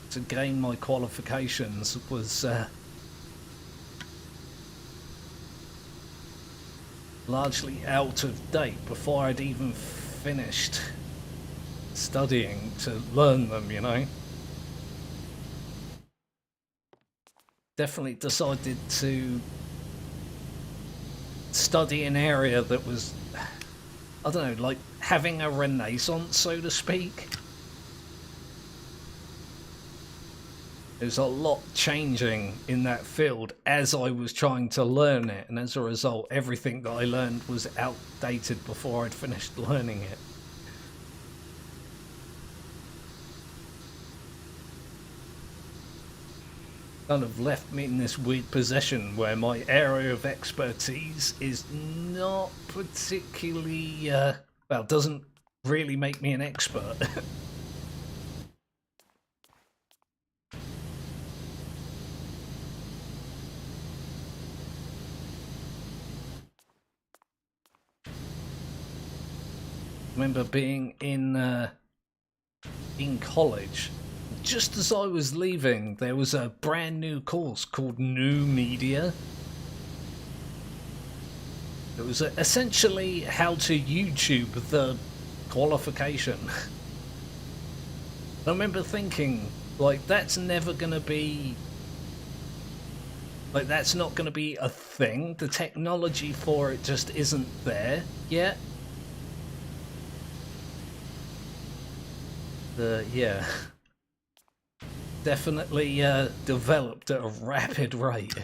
to gain my qualifications was largely out of date before I'd even finished studying to learn them, you know. Definitely decided to study an area that was, I don't know, like having a renaissance, so to speak. There's a lot changing in that field as I was trying to learn it, and as a result, everything that I learned was outdated before I'd finished learning it. Kind of left me in this weird position where my area of expertise is not particularly, well, doesn't really make me an expert. Remember being in college, just as I was leaving, there was a brand new course called New Media. It was essentially how to YouTube the qualification. I remember thinking, like, that's never gonna be, like, that's not gonna be a thing. The technology for it just isn't there yet. Yeah. Definitely developed at a rapid rate.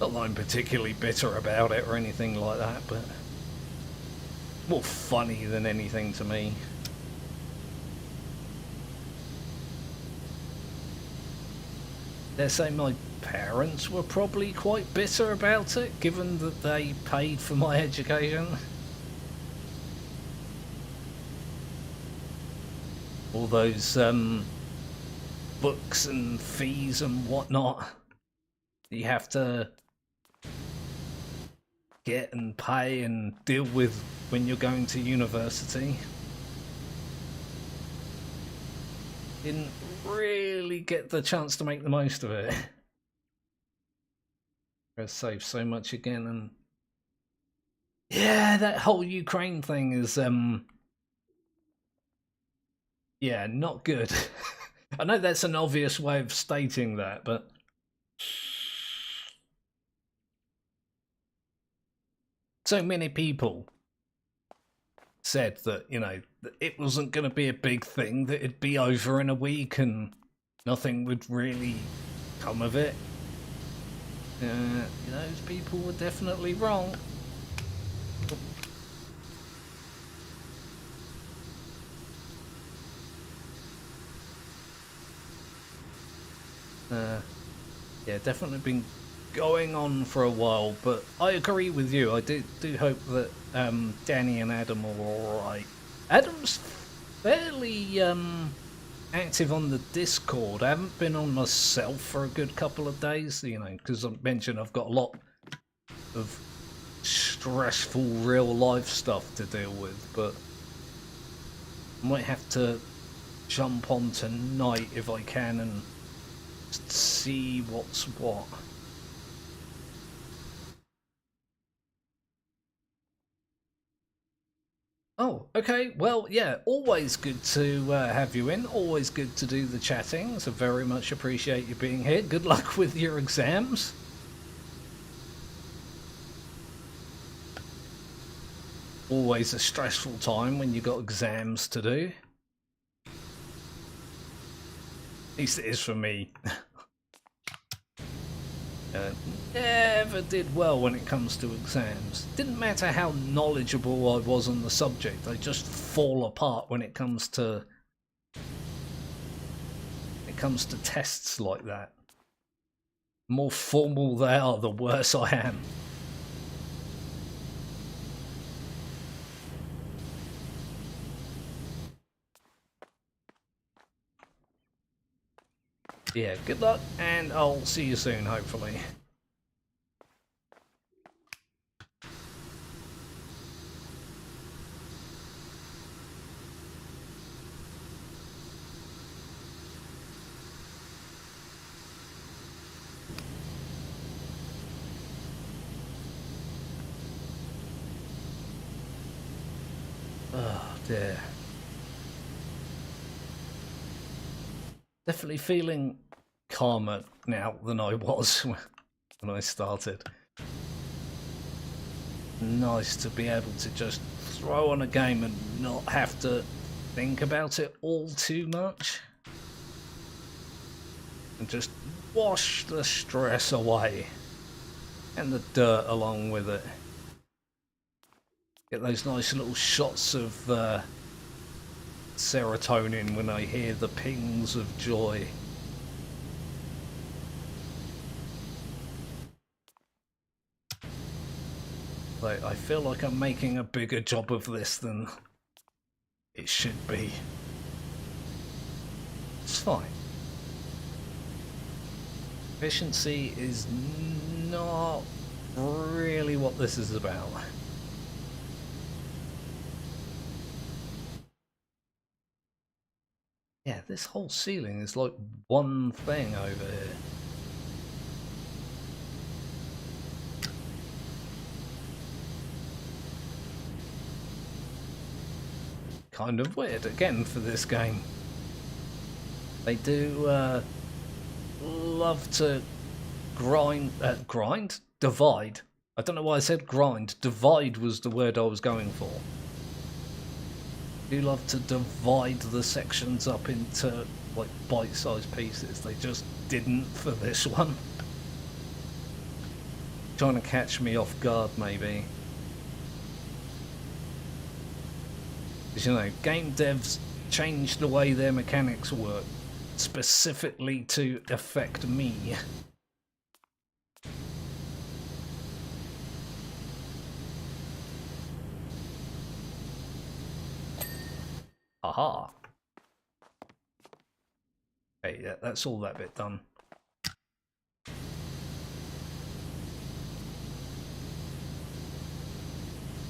Not that I'm particularly bitter about it or anything like that, but more funny than anything to me. Dare say my parents were probably quite bitter about it, given that they paid for my education. All those books and fees and whatnot you have to get and pay and deal with when you're going to university. Didn't really get the chance to make the most of it. I saved so much again, and yeah, that whole Ukraine thing is yeah, not good. I know that's an obvious way of stating that, but so many people said that, you know, it wasn't going to be a big thing, that it'd be over in a week and nothing would really come of it. Those people were definitely wrong. Yeah, definitely been going on for a while, but I agree with you. I do hope that Danny and Adam are alright. Adam's fairly active on the Discord. I haven't been on myself for a good couple of days, you know, because I mentioned I've got a lot of stressful real life stuff to deal with, but I might have to jump on tonight if I can and see what's what. Oh, okay. Well, yeah, always good to have you in. Always good to do the chatting. So very much appreciate you being here. Good luck with your exams. Always a stressful time when you got exams to do. At least it is for me. Never did well when it comes to exams. Didn't matter how knowledgeable I was on the subject, I just fall apart when it comes to tests like that. The more formal they are, the worse I am. Yeah, good luck, and I'll see you soon, hopefully. Oh dear. Definitely feeling calmer now than I was when I started. Nice to be able to just throw on a game and not have to think about it all too much. And just wash the stress away. And the dirt along with it. Get those nice little shots of serotonin when I hear the pings of joy. Like, I feel like I'm making a bigger job of this than it should be. It's fine. Efficiency is not really what this is about. Yeah, this whole ceiling is like one thing over here. Kind of weird, again, for this game. They do love to divide. I don't know why I said grind. Divide was the word I was going for. They do love to divide the sections up into like bite-sized pieces. They just didn't for this one. Trying to catch me off guard, maybe. Because, you know, game devs change the way their mechanics work specifically to affect me. Aha. Okay, yeah, that's all that bit done.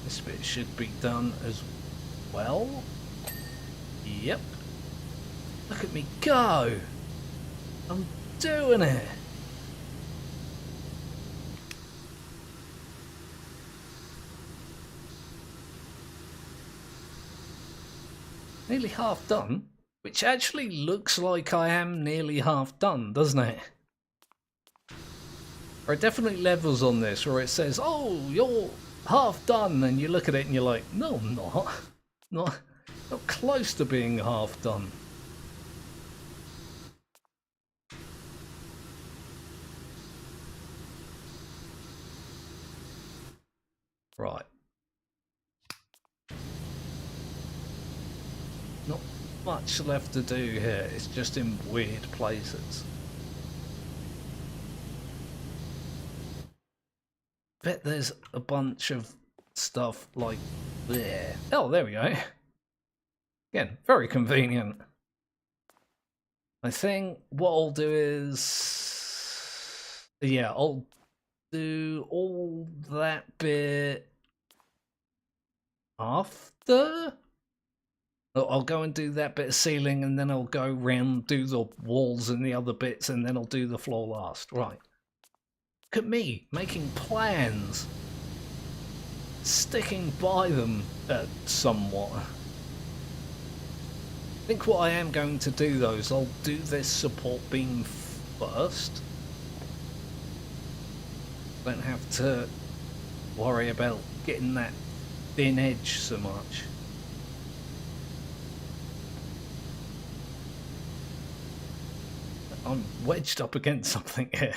This bit should be done as well. Yep. Look at me go! I'm doing it! Nearly half done, which actually looks like I am nearly half done, doesn't it? There are definitely levels on this where it says, oh, you're half done, and you look at it and you're like, no, I'm not. Not close to being half done. Right. Not much left to do here, it's just in weird places. bet there's a bunch of stuff like there. Oh, there we go. Again, very convenient. I think what I'll do is... yeah, I'll do all that bit after. I'll go and do that bit of ceiling, and then I'll go round, do the walls and the other bits, and then I'll do the floor last. Right. Look at me, making plans. Sticking by them somewhat. I think what I am going to do, though, is I'll do this support beam first. Don't have to worry about getting that thin edge so much. I'm wedged up against something here.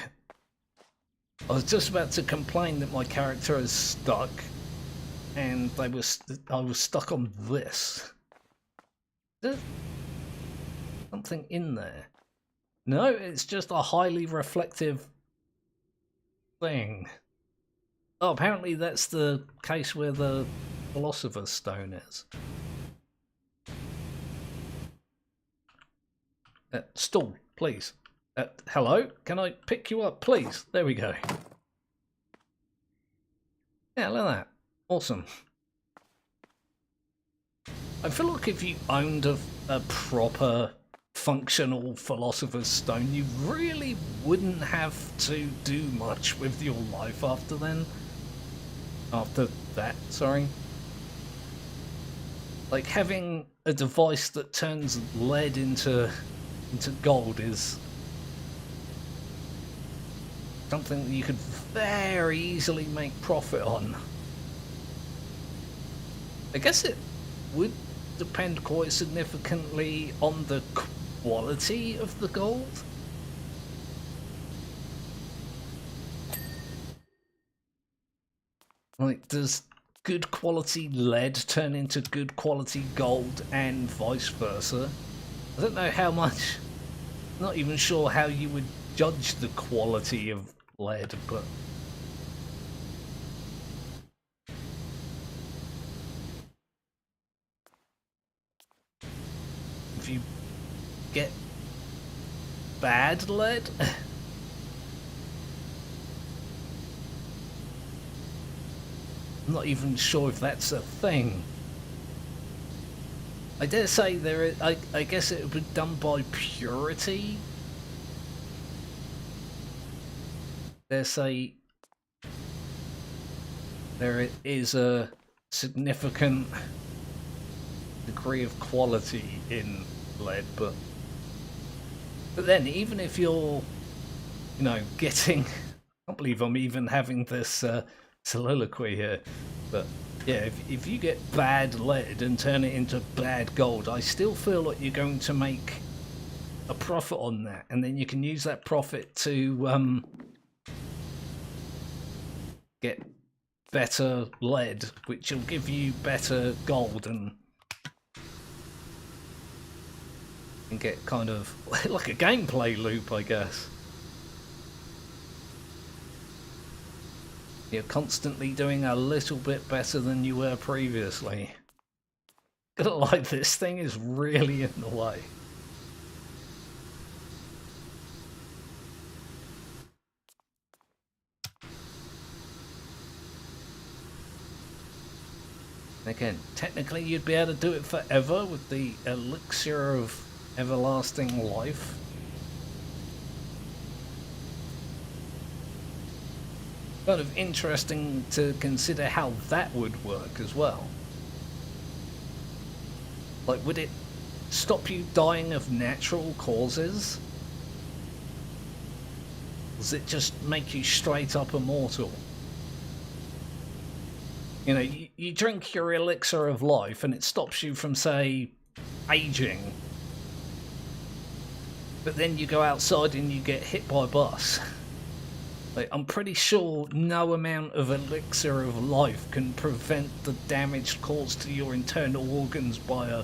I was just about to complain that my character is stuck, and I was stuck on this. There's something in there. No, it's just a highly reflective thing. Oh, apparently that's the case where the Philosopher's Stone is. Stall, please. Hello? Can I pick you up, please? There we go. Yeah, look at that. Awesome. I feel like if you owned a proper functional Philosopher's Stone, you really wouldn't have to do much with your life after then. After that, sorry. Like, having a device that turns lead into gold is something that you could very easily make profit on. I guess it would depend quite significantly on the quality of the gold. Like, does good quality lead turn into good quality gold and vice versa? I don't know how much, not even sure how you would judge the quality of lead, but if you get bad lead, I'm not even sure if that's a thing. I dare say there is, I guess it would be done by purity. Dare say there is a significant degree of quality in lead, but then even if you're, you know, getting, I can't believe I'm even having this soliloquy here, but yeah, if you get bad lead and turn it into bad gold, I still feel like you're going to make a profit on that, and then you can use that profit to get better lead, which will give you better gold, and get kind of like a gameplay loop, I guess. You're constantly doing a little bit better than you were previously. Gonna lie, this thing is really in the way. Again, technically you'd be able to do it forever with the elixir of everlasting life. Kind of interesting to consider how that would work as well. Like, would it stop you dying of natural causes? Does it just make you straight up immortal? You know, you drink your elixir of life and it stops you from, say, aging. But then you go outside and you get hit by a bus. Like, I'm pretty sure no amount of elixir of life can prevent the damage caused to your internal organs by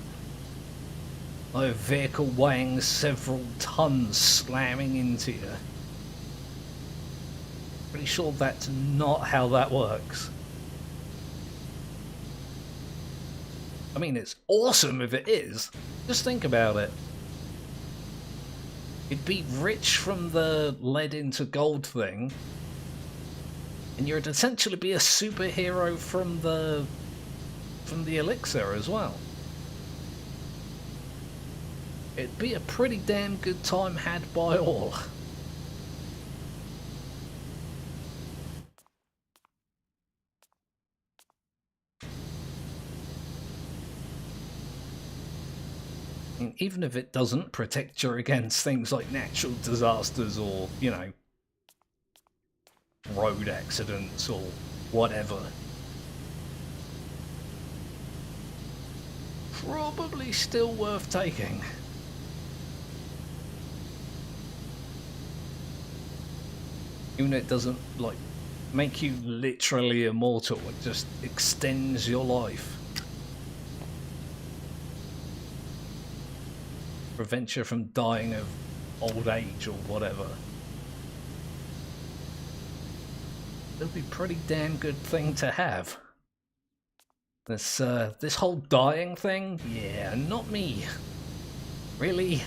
a vehicle weighing several tons slamming into you. Pretty sure that's not how that works. I mean, it's awesome if it is. Just think about it. You'd be rich from the lead into gold thing, and you'd essentially be a superhero from the elixir as well. It'd be a pretty damn good time had by all. And even if it doesn't protect you against things like natural disasters or, you know, road accidents or whatever. Probably still worth taking. Even though it doesn't, like, make you literally immortal, it just extends your life. Prevent you from dying of old age or whatever. It'll be a pretty damn good thing to have. This whole dying thing, yeah, not me. Really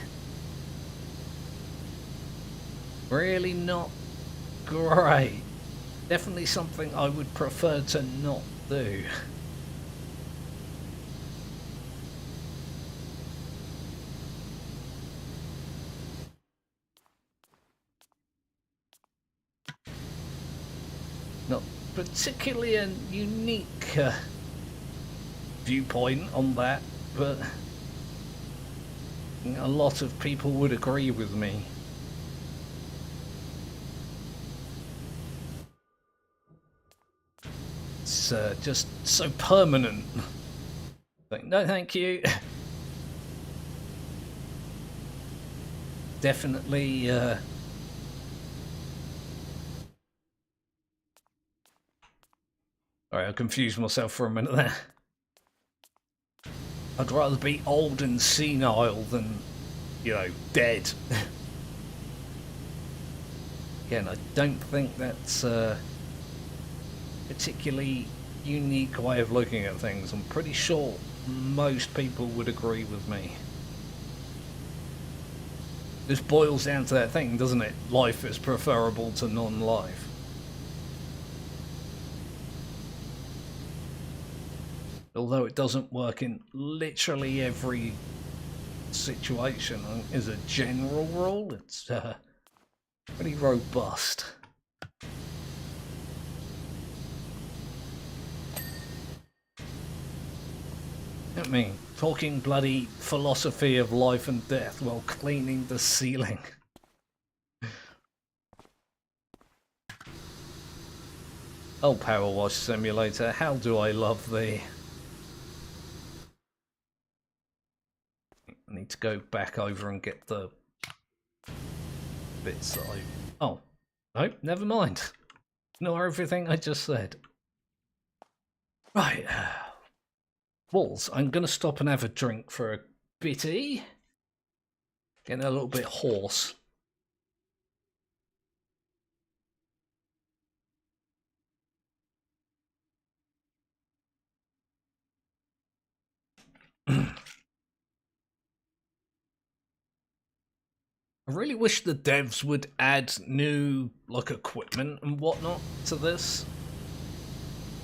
not great. Definitely something I would prefer to not do. Not particularly a unique viewpoint on that, but a lot of people would agree with me. It's just so permanent. Like, no thank you. Definitely Alright, I confused myself for a minute there. I'd rather be old and senile than, you know, dead. Again, I don't think that's a particularly unique way of looking at things. I'm pretty sure most people would agree with me. This boils down to that thing, doesn't it? Life is preferable to non-life. Although it doesn't work in literally every situation, as a general rule, it's pretty robust. I mean, talking bloody philosophy of life and death while cleaning the ceiling. Oh, Powerwash Simulator, how do I love thee. I need to go back over and get the bits that I... Oh, no, never mind. Ignore everything I just said. Right. Walls, I'm going to stop and have a drink for a bitty. Getting a little bit hoarse. I really wish the devs would add new, like, equipment and whatnot to this.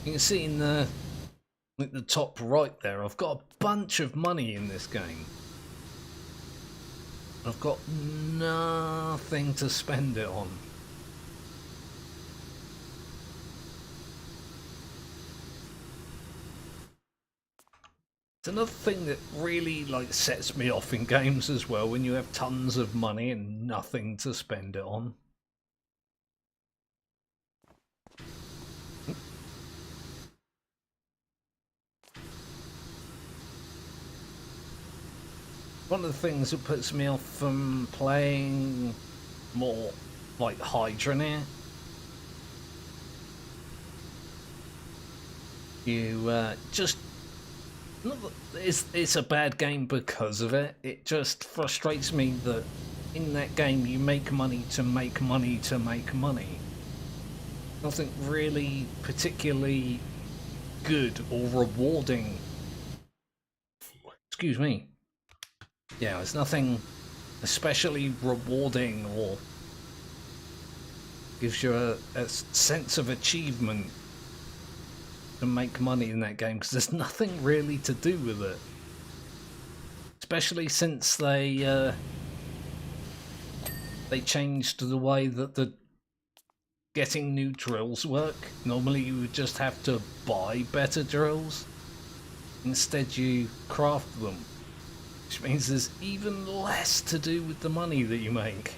You can see in the top right there, I've got a bunch of money in this game. I've got nothing to spend it on. It's another thing that really, like, sets me off in games as well, when you have tons of money and nothing to spend it on. One of the things that puts me off from playing more like Hydroneer, you just... It's a bad game because of it. It just frustrates me that in that game you make money to make money to make money. Nothing really particularly good or rewarding. Excuse me. Yeah, it's nothing especially rewarding or gives you a sense of achievement to make money in that game, because there's nothing really to do with it. Especially since they changed the way that the getting new drills work. Normally you would just have to buy better drills. Instead you craft them, which means there's even less to do with the money that you make.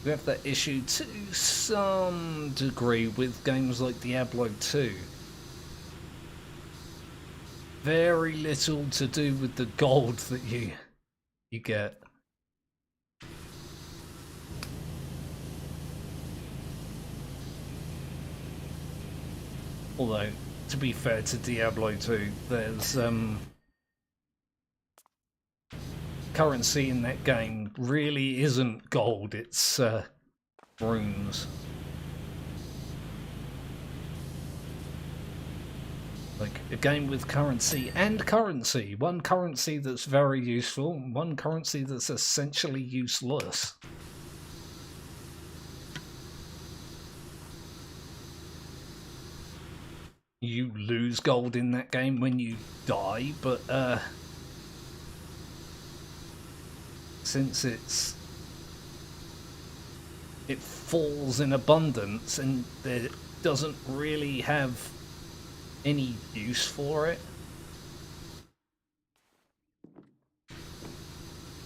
We have that issue to some degree with games like Diablo 2. Very little to do with the gold that you get. Although, to be fair to Diablo 2, there's currency in that game really isn't gold, it's runes. Like a game with currency and currency. One currency that's very useful, one currency that's essentially useless. You lose gold in that game when you die, but since it falls in abundance and it doesn't really have any use for it,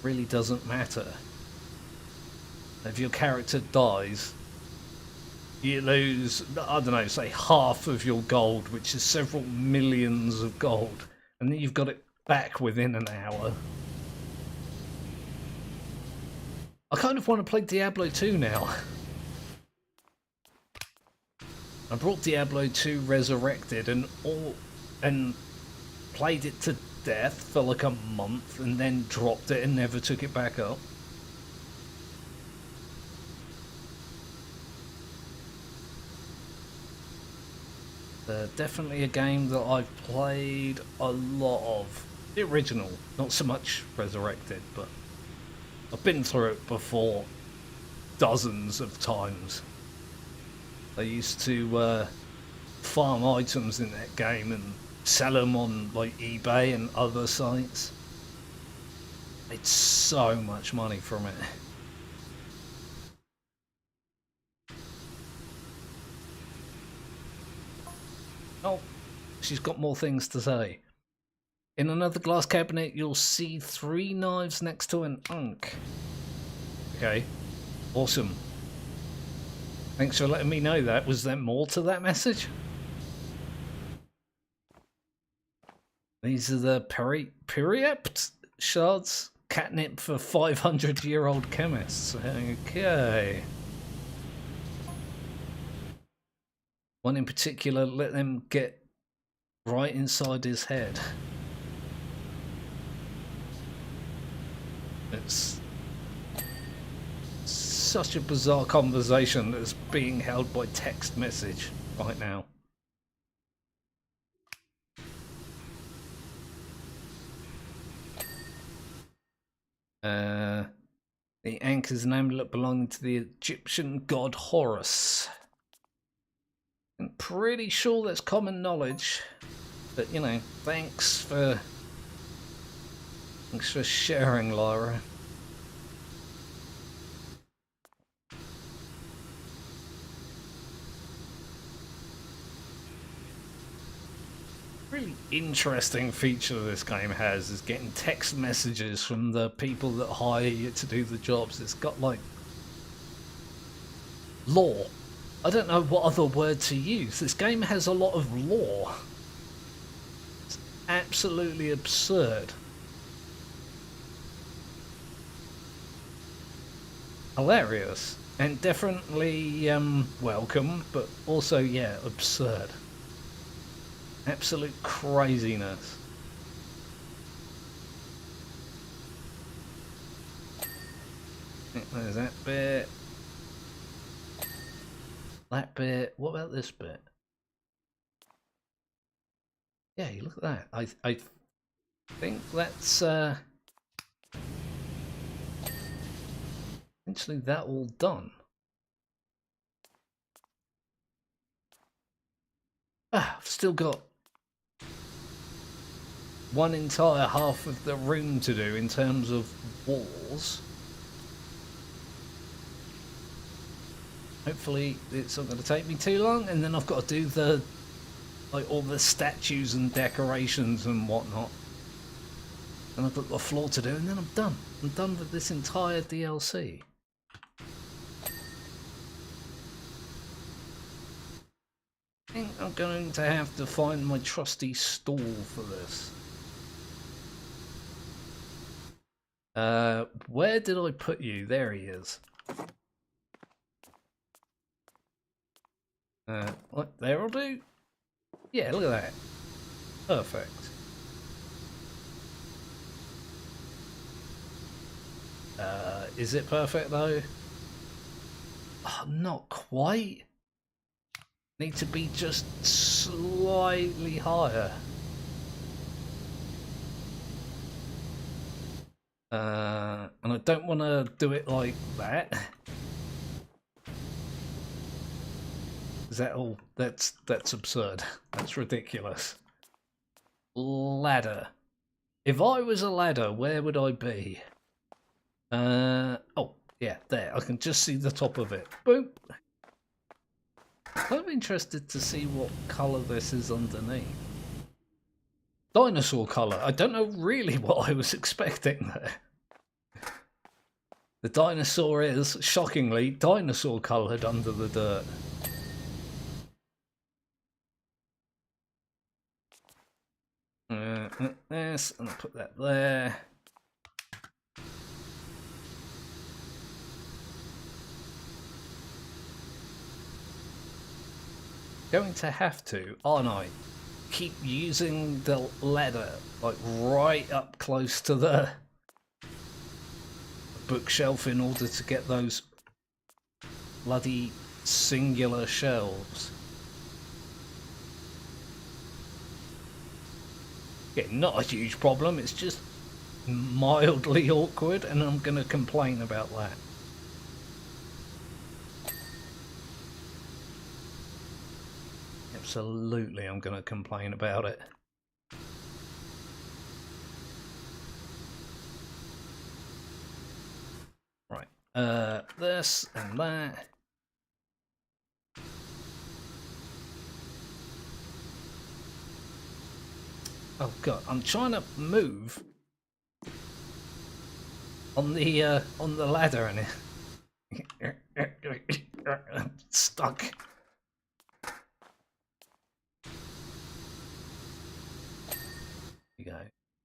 really doesn't matter. If your character dies, you lose, I don't know, say half of your gold, which is several millions of gold, and then you've got it back within an hour. I kind of want to play Diablo 2 now. I brought Diablo 2 Resurrected and played it to death for like a month and then dropped it and never took it back up. Definitely a game that I've played a lot of. The original, not so much Resurrected, but I've been through it before dozens of times. I used to farm items in that game and sell them on like eBay and other sites. Made so much money from it. Oh, she's got more things to say. In another glass cabinet, you'll see 3 knives next to an Unk. Okay, awesome. Thanks for letting me know that. Was there more to that message? These are the Periept shards. Catnip for 500-year-old chemists. Okay. One in particular, let them get right inside his head. It's such a bizarre conversation that's being held by text message right now. The Ankh is an amulet belonging to the Egyptian god Horus. I'm pretty sure that's common knowledge, but you know, thanks for sharing, Lyra. Really interesting feature this game has is getting text messages from the people that hire you to do the jobs. It's got like lore. I don't know what other word to use. This game has a lot of lore. It's absolutely absurd. Hilarious. And definitely welcome, but also, yeah, absurd. Absolute craziness. There's that bit. That bit. What about this bit? Yeah, you look at that. I think that's essentially that all done. I've still got one entire half of the room to do in terms of walls. Hopefully it's not going to take me too long, and then I've got to do the all the statues and decorations and whatnot. And I've got the floor to do, and then I'm done. I'm done with this entire DLC. I think I'm going to have to find my trusty stall for this. Where did I put you? There he is. What, there'll do? Yeah, look at that. Perfect. Is it perfect though? Oh, not quite. Need to be just slightly higher. And I don't want to do it like that. Is that all? That's absurd. That's ridiculous. Ladder. If I was a ladder, where would I be? Oh, yeah, there. I can just see the top of it. Boom. I'm interested to see what colour this is underneath. Dinosaur colour. I don't know really what I was expecting there. The dinosaur is, shockingly, dinosaur coloured under the dirt. This, and I'll put that there. Going to have to, aren't I? Keep using the ladder like right up close to the bookshelf in order to get those bloody singular shelves. Yeah, not a huge problem, it's just mildly awkward, and I'm going to complain about that. Absolutely, I'm going to complain about it. Right, this and that. Oh god, I'm trying to move on the ladder and I'm stuck. There you go.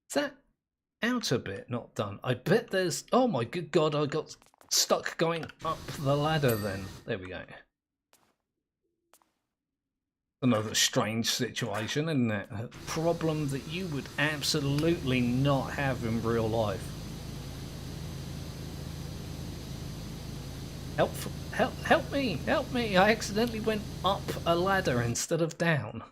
Is that outer bit not done? I bet there's... Oh my good god, I got stuck going up the ladder then. There we go. Another strange situation, isn't it? A problem that you would absolutely not have in real life. Help me! Help me! I accidentally went up a ladder instead of down.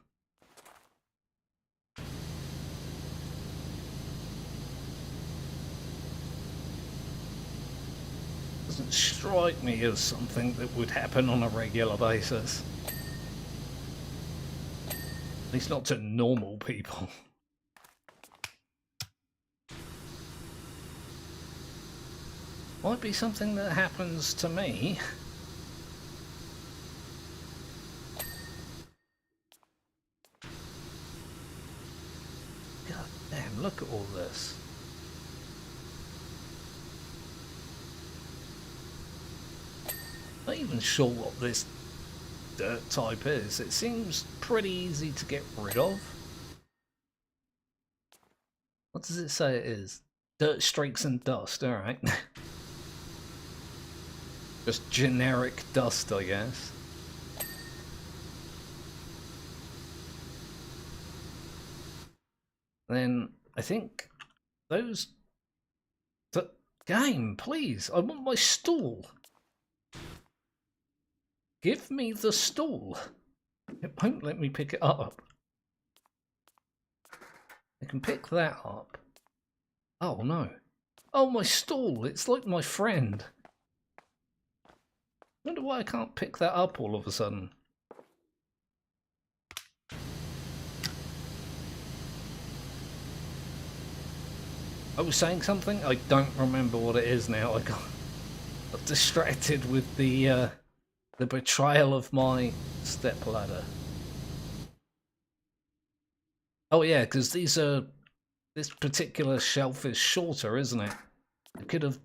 Doesn't strike me as something that would happen on a regular basis. At least not to normal people. Might be something that happens to me. God damn, look at all this. Not even sure what this dirt type is. It seems pretty easy to get rid of. What does it say it is? Dirt, streaks and dust, alright. Just generic dust, I guess. Then I think those Game, please. I want my stool. Give me the stool. It won't let me pick it up. I can pick that up. Oh no. Oh, my stool. It's like my friend. I wonder why I can't pick that up all of a sudden. I was saying something? I don't remember what it is now. I got distracted with the betrayal of my stepladder. Oh yeah, because this particular shelf is shorter, isn't it? I could have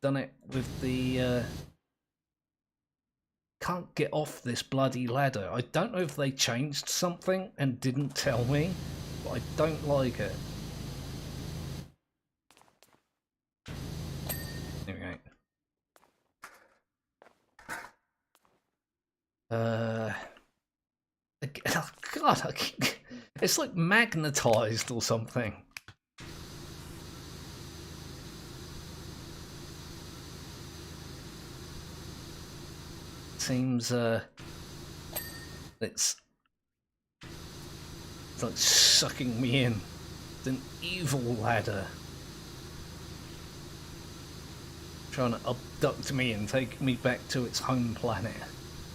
done it with the can't get off this bloody ladder. I don't know if they changed something and didn't tell me, but I don't like it. There we go. Oh God, it's like magnetized or something. Seems it's like sucking me in. It's an evil ladder, trying to abduct me and take me back to its home planet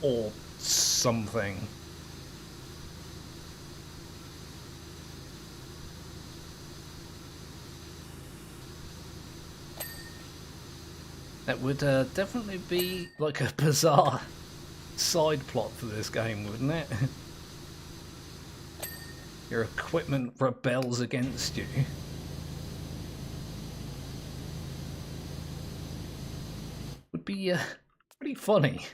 or something. That would definitely be like a bizarre side plot for this game, wouldn't it? Your equipment rebels against you. Would be pretty funny.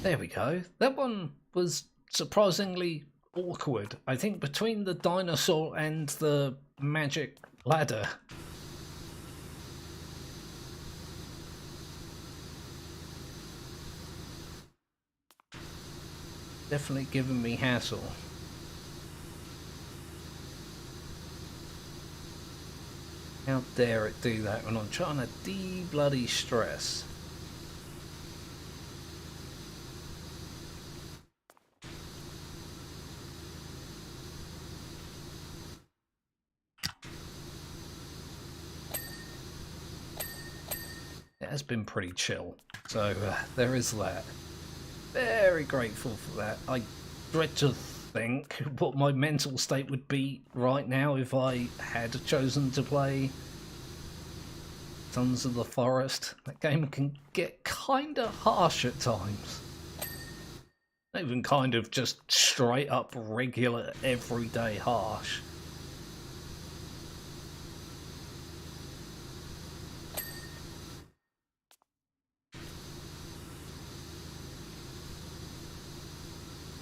There we go. That one was surprisingly awkward. I think between the dinosaur and the magic ladder. Definitely giving me hassle. How dare it do that when I'm trying to de-bloody stress. It has been pretty chill, so there is that. Very grateful for that. I dread to think what my mental state would be right now if I had chosen to play Sons of the Forest. That game can get kinda harsh at times. Not even kind of just straight up regular everyday harsh.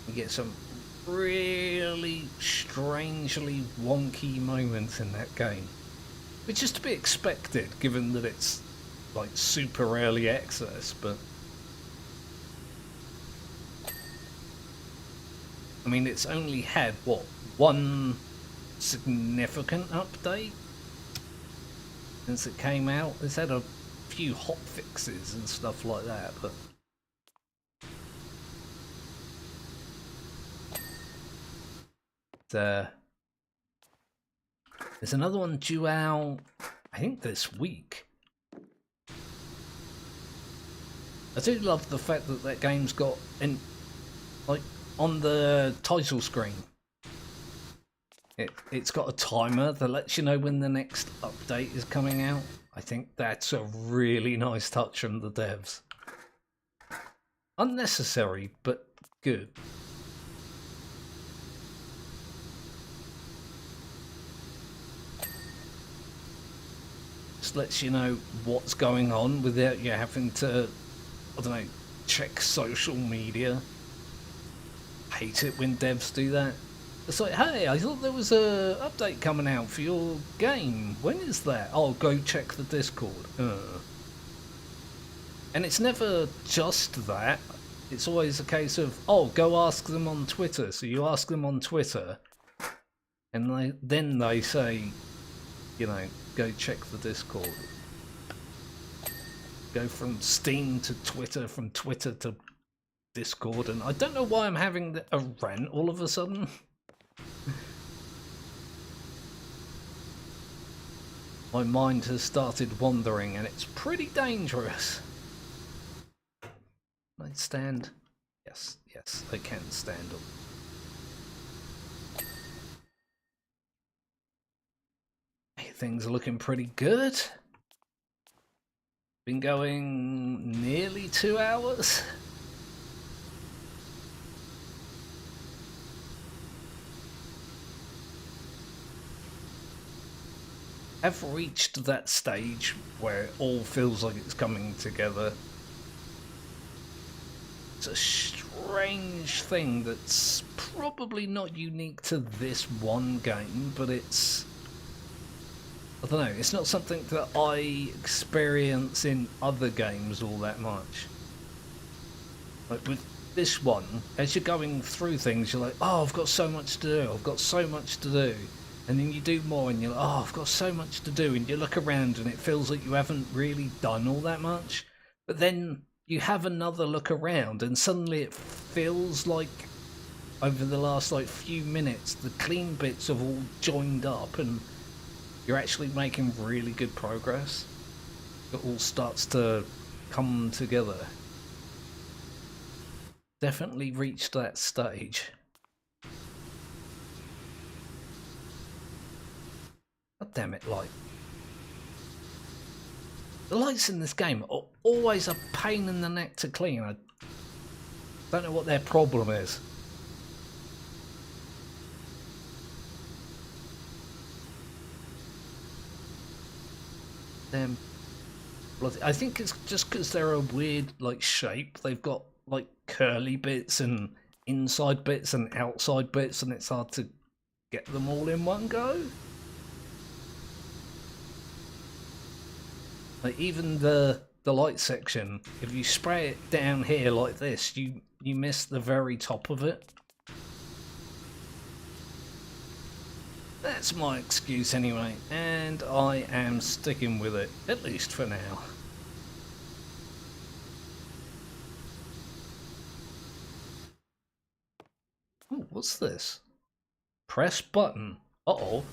You get some really strangely wonky moments in that game, which is to be expected given that it's like super early access, but I mean it's only had what, one significant update since it came out. It's had a few hot fixes and stuff like that, but there's another one due out, I think this week. I do love the fact that that game's got, in, like, on the title screen, it's got a timer that lets you know when the next update is coming out. I think that's a really nice touch from the devs. Unnecessary, but good. Just lets you know what's going on without you having to, I don't know, check social media. Hate it when devs do that. It's like, hey, I thought there was a update coming out for your game. When is that? Oh, go check the Discord. And it's never just that. It's always a case of, oh, go ask them on Twitter. So you ask them on Twitter, and then they say, you know, go check the Discord. Go from Steam to Twitter, from Twitter to Discord, and I don't know why I'm having a rant all of a sudden. My mind has started wandering, and it's pretty dangerous. Can I stand? Yes, yes, I can stand up. Hey, things are looking pretty good. Been going nearly 2 hours. I've reached that stage where it all feels like it's coming together. It's a strange thing that's probably not unique to this one game, but it's... I don't know, it's not something that I experience in other games all that much. Like with this one, as you're going through things, you're like, oh, I've got so much to do, I've got so much to do. And then you do more and you're like, oh, I've got so much to do. And you look around and it feels like you haven't really done all that much. But then you have another look around and suddenly it feels like over the last like few minutes, the clean bits have all joined up and you're actually making really good progress. It all starts to come together. Definitely reached that stage. God damn it, light. The lights in this game are always a pain in the neck to clean. I don't know what their problem is. I think it's just because they're a weird like shape. They've got like curly bits and inside bits and outside bits, and it's hard to get them all in one go. Like even the light section, if you spray it down here like this, you miss the very top of it. That's my excuse anyway, and I am sticking with it, at least for now. Ooh, what's this? Press button. Uh-oh.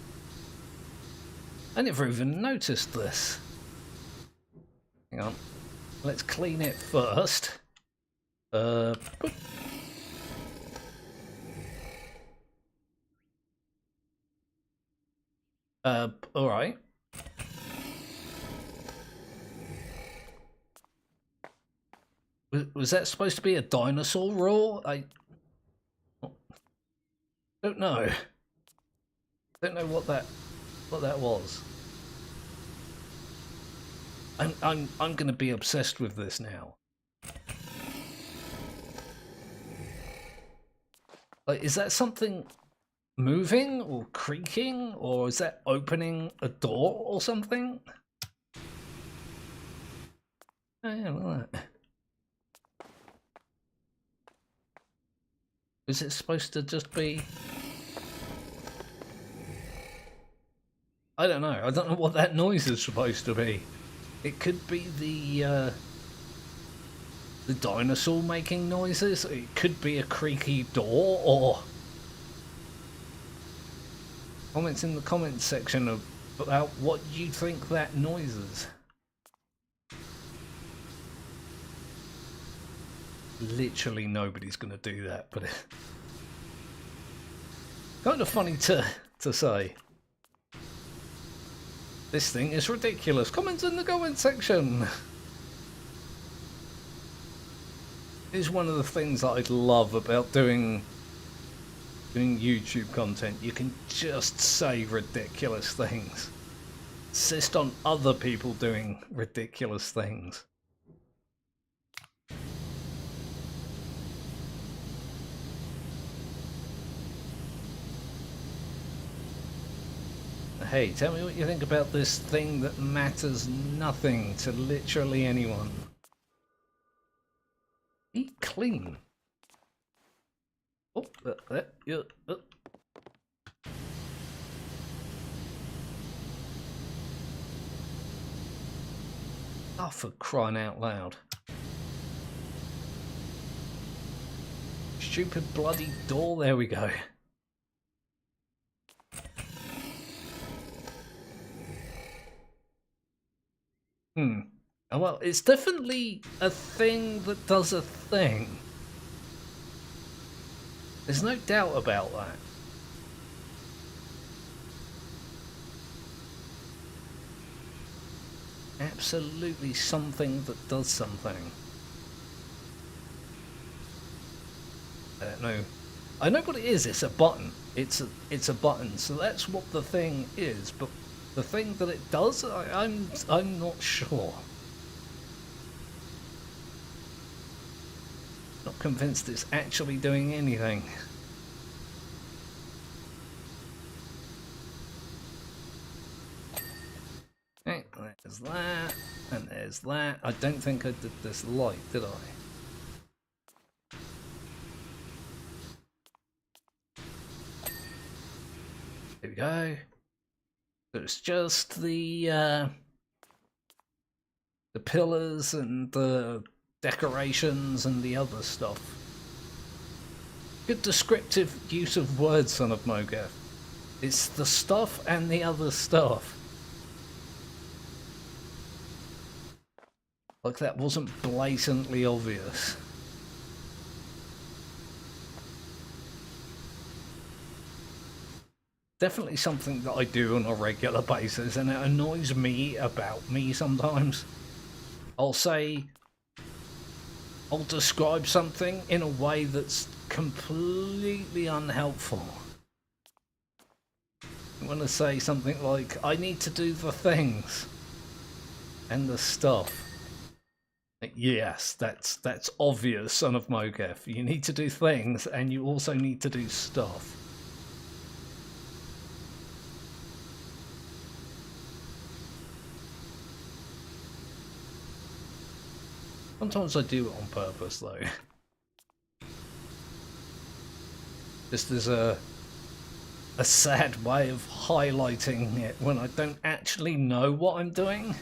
I never even noticed this. Hang on. Let's clean it first. Alright. Was that supposed to be a dinosaur roar? I don't know. Don't know what that was. I'm gonna be obsessed with this now. Like, is that something moving or creaking, or is that opening a door or something? Oh yeah, look at that. Is it supposed to just be... I don't know. I don't know what that noise is supposed to be. It could be the dinosaur making noises. It could be a creaky door, or... Comments in the comments section about what you think that noise is. Literally nobody's gonna do that, but it's kind of funny to say. This thing is ridiculous. Comments in the comment section. It's one of the things that I love about doing YouTube content. You can just say ridiculous things. Insist on other people doing ridiculous things. Hey, tell me what you think about this thing that matters nothing to literally anyone. clean. Oh, yeah. Oh, for crying out loud. Stupid bloody door, there we go. Well, it's definitely a thing that does a thing. There's no doubt about that. Absolutely something that does something. I don't know. I know what it is. It's a button. It's a button. So that's what the thing is. But the thing that it does, I'm not sure. Not convinced it's actually doing anything. Okay, there's that, and there's that. I don't think I did this light, did I? There we go. So it's just the pillars and the decorations and the other stuff. Good descriptive use of words, son of Mogeth. It's the stuff and the other stuff. Like that wasn't blatantly obvious. Definitely something that I do on a regular basis, and it annoys me about me sometimes. I'll describe something in a way that's completely unhelpful. I'm gonna say something like, I need to do the things and the stuff. Like, yes, that's obvious, son of Mogeth. You need to do things and you also need to do stuff. Sometimes I do it on purpose, though. Just as a sad way of highlighting it when I don't actually know what I'm doing.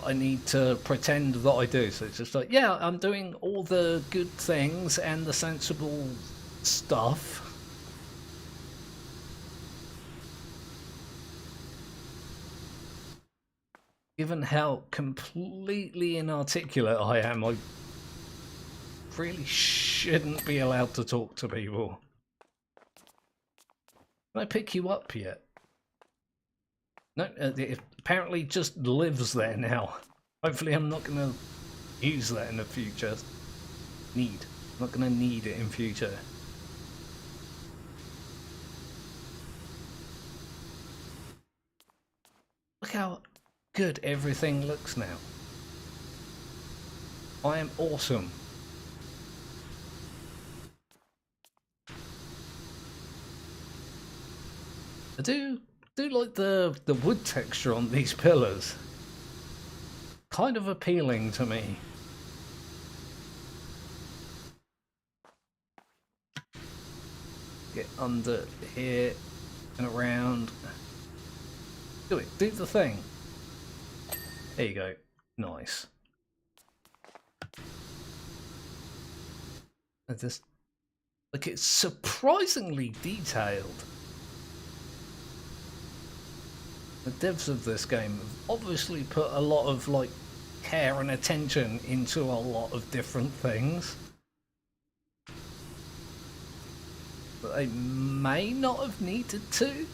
I need to pretend that I do, so it's just like, yeah, I'm doing all the good things and the sensible stuff. Given how completely inarticulate I am, I really shouldn't be allowed to talk to people. Can I pick you up yet? No, it apparently just lives there now. Hopefully I'm not going to use that in the future. I'm not going to need it in future. Look how good everything looks now. I am awesome. I do like the wood texture on these pillars. Kind of appealing to me. Get under here and around. Do the thing. There you go. Nice. Just like, it's surprisingly detailed. The devs of this game have obviously put a lot of like care and attention into a lot of different things, but they may not have needed to.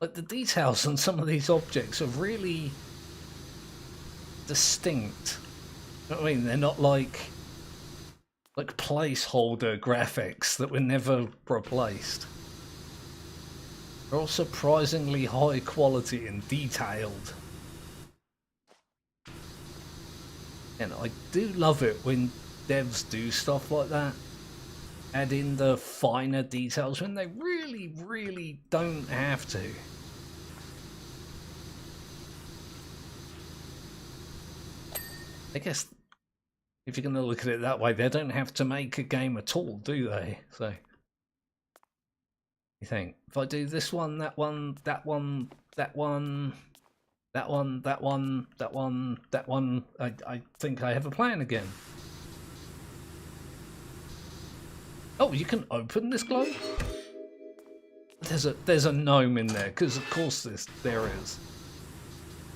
Like, the details on some of these objects are really distinct. You know what I mean? They're not like placeholder graphics that were never replaced. They're all surprisingly high quality and detailed. And I do love it when devs do stuff like that. Add in the finer details when they really, really don't have to. I guess if you're going to look at it that way, they don't have to make a game at all, do they? So you think if I do this one, that one, that one, that one, that one, that one, that one, that one, I think I have a plan again. Oh, you can open this globe? There's a gnome in there, because of course there is.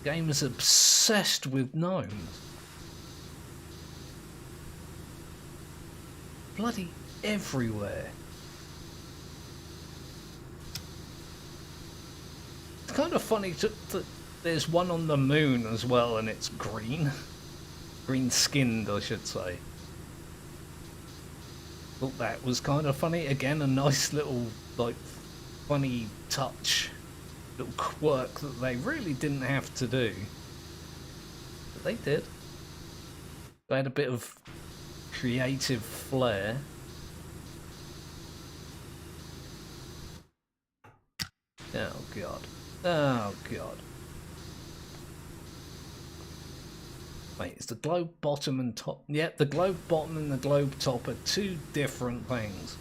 The game is obsessed with gnomes. Bloody everywhere. It's kind of funny that there's one on the moon as well, and it's green. Green-skinned, I should say. Thought that was kind of funny. Again, a nice little, like, funny touch. Little quirk that they really didn't have to do. But they did. They had a bit of creative flair. Oh god. Oh god. Wait, is the globe bottom and top? Yep, the globe bottom and the globe top are two different things.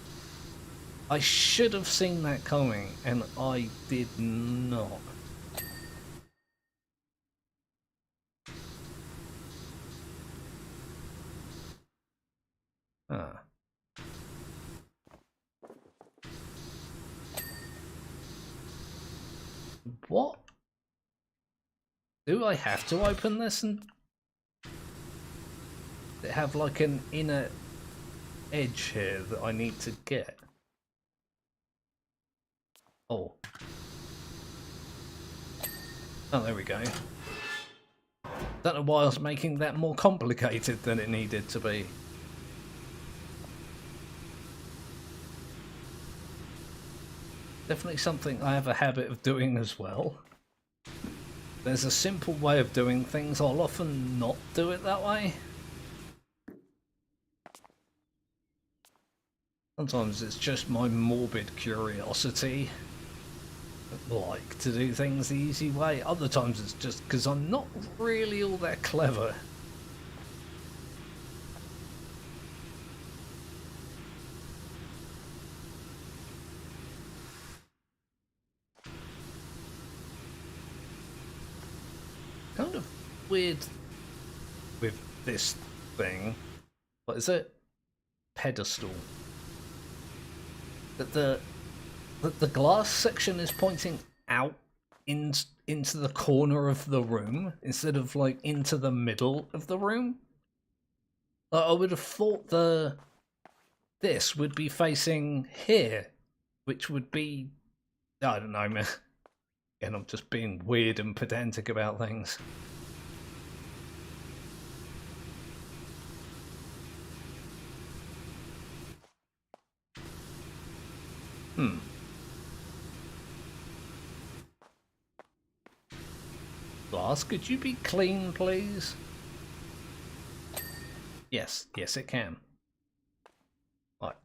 I should have seen that coming, and I did not. Ah. What? Do I have to open this and have like an inner edge here that I need to get? Oh. Oh, there we go. Don't know why I was making that more complicated than it needed to be. Definitely something I have a habit of doing as well. There's a simple way of doing things, I'll often not do it that way. Sometimes it's just my morbid curiosity. I like to do things the easy way. Other times it's just because I'm not really all that clever. Kind of weird with this thing. What is it? Pedestal. That the glass section is pointing out into the corner of the room instead of like into the middle of the room. I would have thought this would be facing here, which would be, I don't know, man. And I'm just being weird and pedantic about things. Glass, could you be clean, please? Yes, yes it can. Right.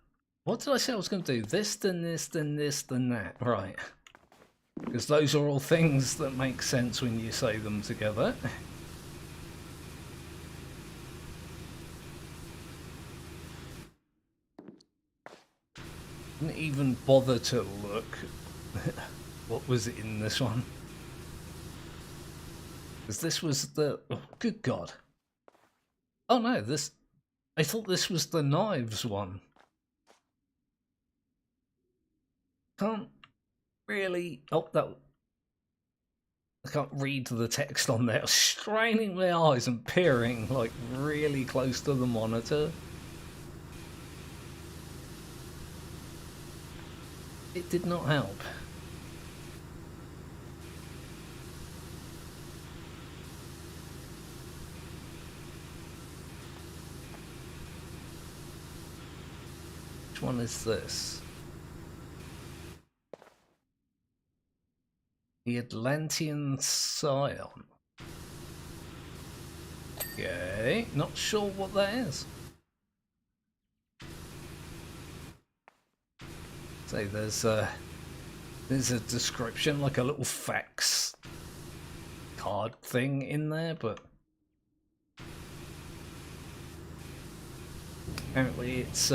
What did I say I was going to do? This, then this, then this, then that. Right. Because those are all things that make sense when you say them together. Didn't even bother to look what was in this one. Because this was the... Oh, good God. Oh no, this... I thought this was the knives one. Can't really... Oh, that... I can't read the text on there. Straining my eyes and peering like really close to the monitor. It did not help. Which one is this? The Atlantean Scion. Okay, not sure what that is. Say there's a description, like a little facts card thing in there, but Apparently it's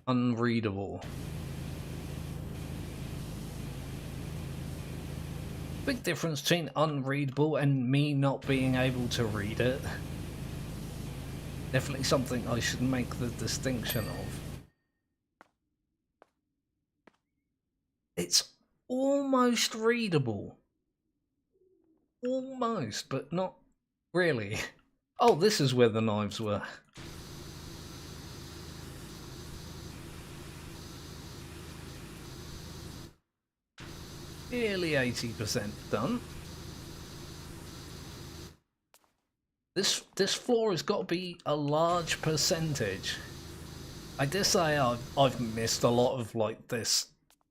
unreadable. Big difference between unreadable and me not being able to read it. Definitely something I should make the distinction of. It's almost readable. Almost, but not really. Oh, this is where the knives were. Nearly 80% done. This floor has got to be a large percentage. I dare say I've missed a lot of like this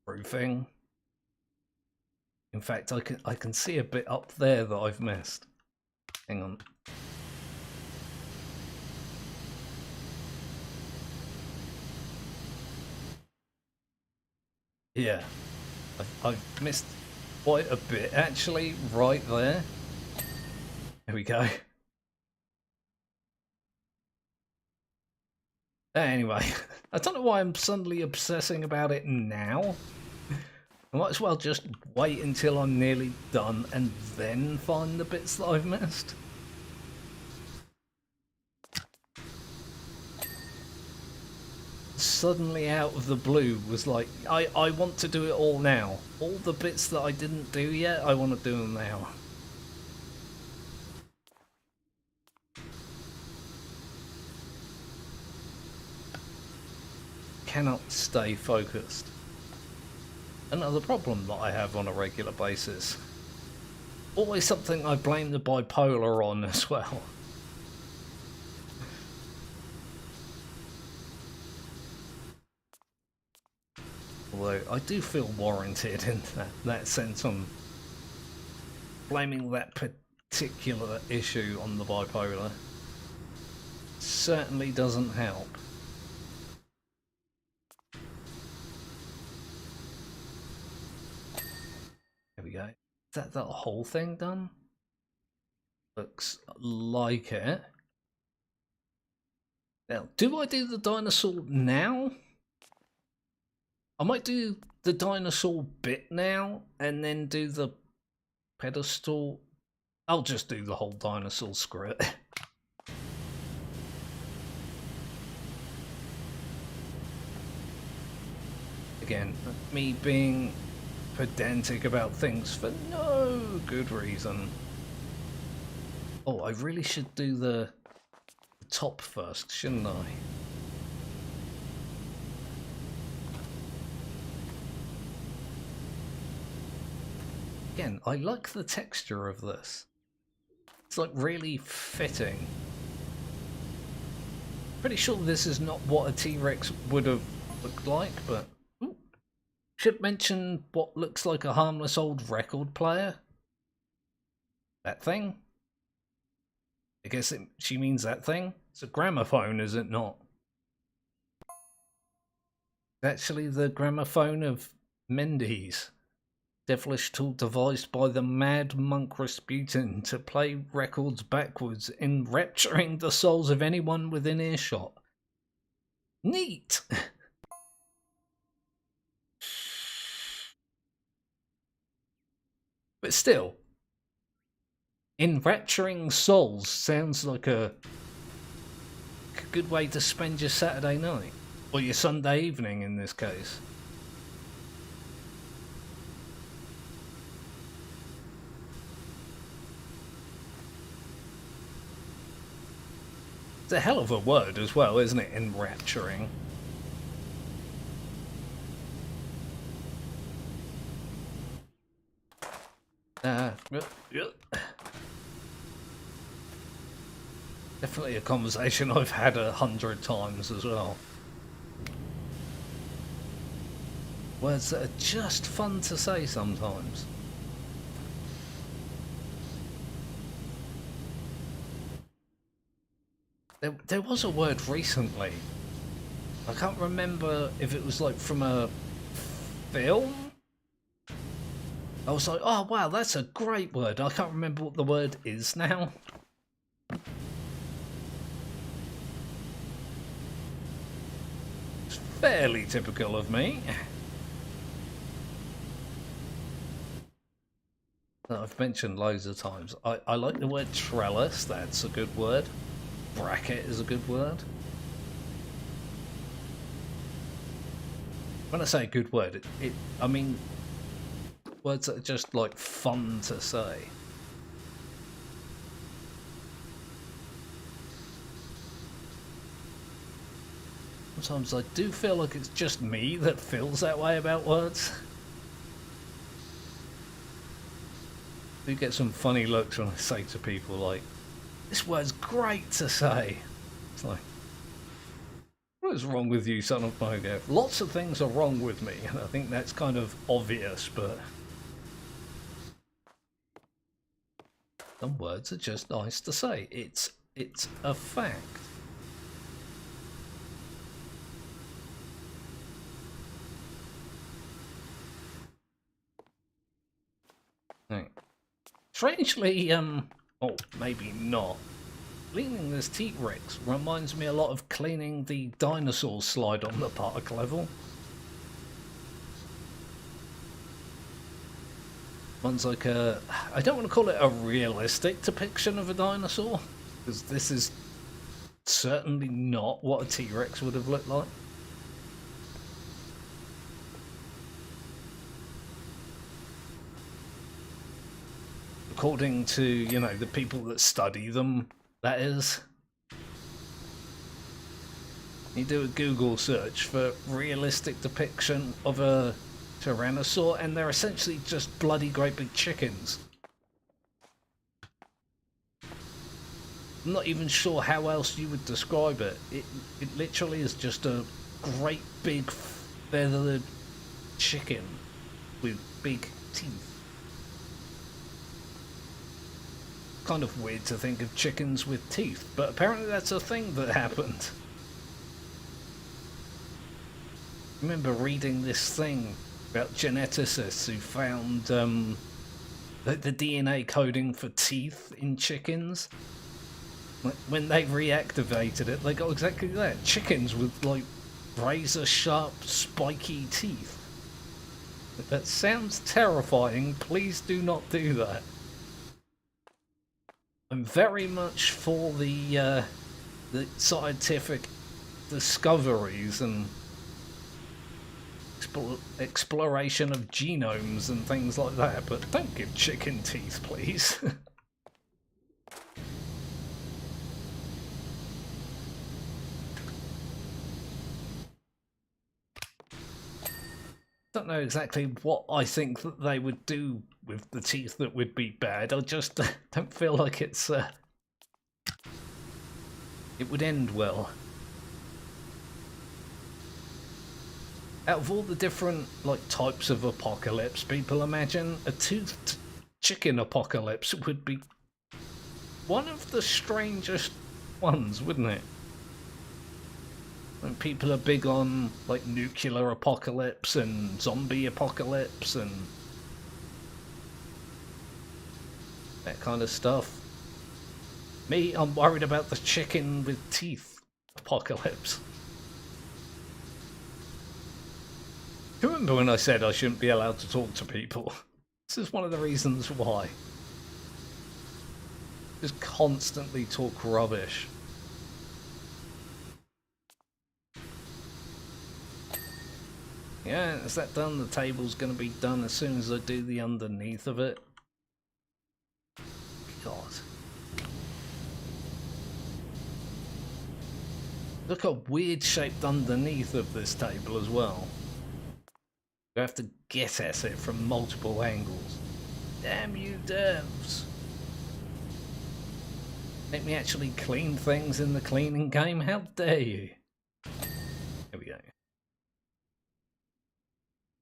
roofing. In fact, I can see a bit up there that I've missed. Hang on. Yeah, I've missed quite a bit actually right there. There we go. Anyway, I don't know why I'm suddenly obsessing about it now. I might as well just wait until I'm nearly done and then find the bits that I've missed. Suddenly out of the blue was like, I want to do it all now. All the bits that I didn't do yet, I want to do them now. Cannot stay focused. Another problem that I have on a regular basis. Always something I blame the bipolar on as well. Although I do feel warranted in that sense on blaming that particular issue on the bipolar. Certainly doesn't help. There we go. Is that the whole thing done? Looks like it. Now, do I do the dinosaur now? I might do the dinosaur bit now and then do the pedestal. I'll just do the whole dinosaur, screw it. Again, me being pedantic about things for no good reason. Oh, I really should do the top first, shouldn't I? Again, I like the texture of this. It's like really fitting. Pretty sure this is not what a T-Rex would have looked like, but... Ooh. Should mention what looks like a harmless old record player. That thing? I guess she means that thing? It's a gramophone, is it not? Actually the gramophone of Mendes. Devilish tool devised by the mad monk Rasputin to play records backwards, enrapturing the souls of anyone within earshot. Neat! But still, enrapturing souls sounds like a good way to spend your Saturday night. Or your Sunday evening in this case. It's a hell of a word as well, isn't it? Enrapturing. Definitely a conversation I've had 100 times as well. Words that are just fun to say sometimes. There was a word recently. I can't remember if it was like from a film. I was like, oh wow, that's a great word. I can't remember what the word is now. fairly typical of me. I've mentioned loads of times. I like the word trellis, that's a good word. Bracket is a good word. When I say a good word, I mean words that are just like fun to say. Sometimes I do feel like it's just me that feels that way about words. I do get some funny looks when I say to people like, this word's great to say. It's like, what is wrong with you, son of Mogo? Lots of things are wrong with me, and I think that's kind of obvious, but some words are just nice to say. It's a fact. Right. Strangely, oh, maybe not. Cleaning this T-Rex reminds me a lot of cleaning the dinosaur slide on the park level. One's like a... I don't want to call it a realistic depiction of a dinosaur, because this is certainly not what a T-Rex would have looked like. According to, you know, the people that study them, that is. You do a Google search for realistic depiction of a Tyrannosaur, and they're essentially just bloody great big chickens. I'm not even sure how else you would describe it. It literally is just a great big feathered chicken with big teeth. Kind of weird to think of chickens with teeth, but apparently that's a thing that happened. I remember reading this thing about geneticists who found the DNA coding for teeth in chickens. When they reactivated it, they got exactly that. Chickens with like razor sharp spiky teeth. That sounds terrifying. Please do not do that. I'm very much for the scientific discoveries and exploration of genomes and things like that, but don't give chicken teeth, please. Don't know exactly what I think that they would do with the teeth that would be bad. I just don't feel like it would end well. Out of all the different like types of apocalypse people imagine, a toothed chicken apocalypse would be one of the strangest ones, wouldn't it? When people are big on like nuclear apocalypse and zombie apocalypse and that kind of stuff. Me, I'm worried about the chicken with teeth apocalypse. Do you remember when I said I shouldn't be allowed to talk to people? This is one of the reasons why. Just constantly talk rubbish. Yeah, is that done? The table's going to be done as soon as I do the underneath of it. God. Look how weird shaped underneath of this table as well. You have to get at it from multiple angles. Damn you devs. Make me actually clean things in the cleaning game? How dare you? Here we go.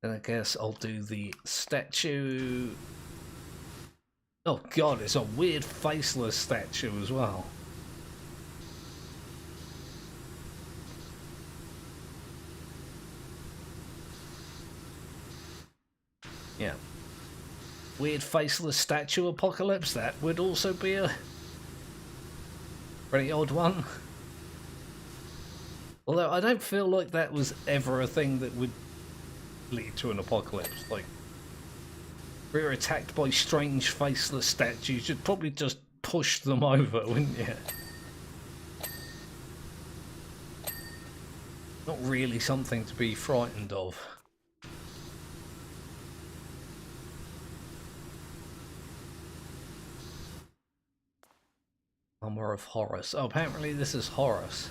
Then I guess I'll do the statue. Oh god, it's a weird faceless statue as well. Yeah. Weird faceless statue apocalypse, that would also be a pretty odd one. Although I don't feel like that was ever a thing that would lead to an apocalypse. Like, if we were attacked by strange faceless statues, you'd probably just push them over, wouldn't you? Not really something to be frightened of. Armor of Horus. Oh, apparently this is Horus.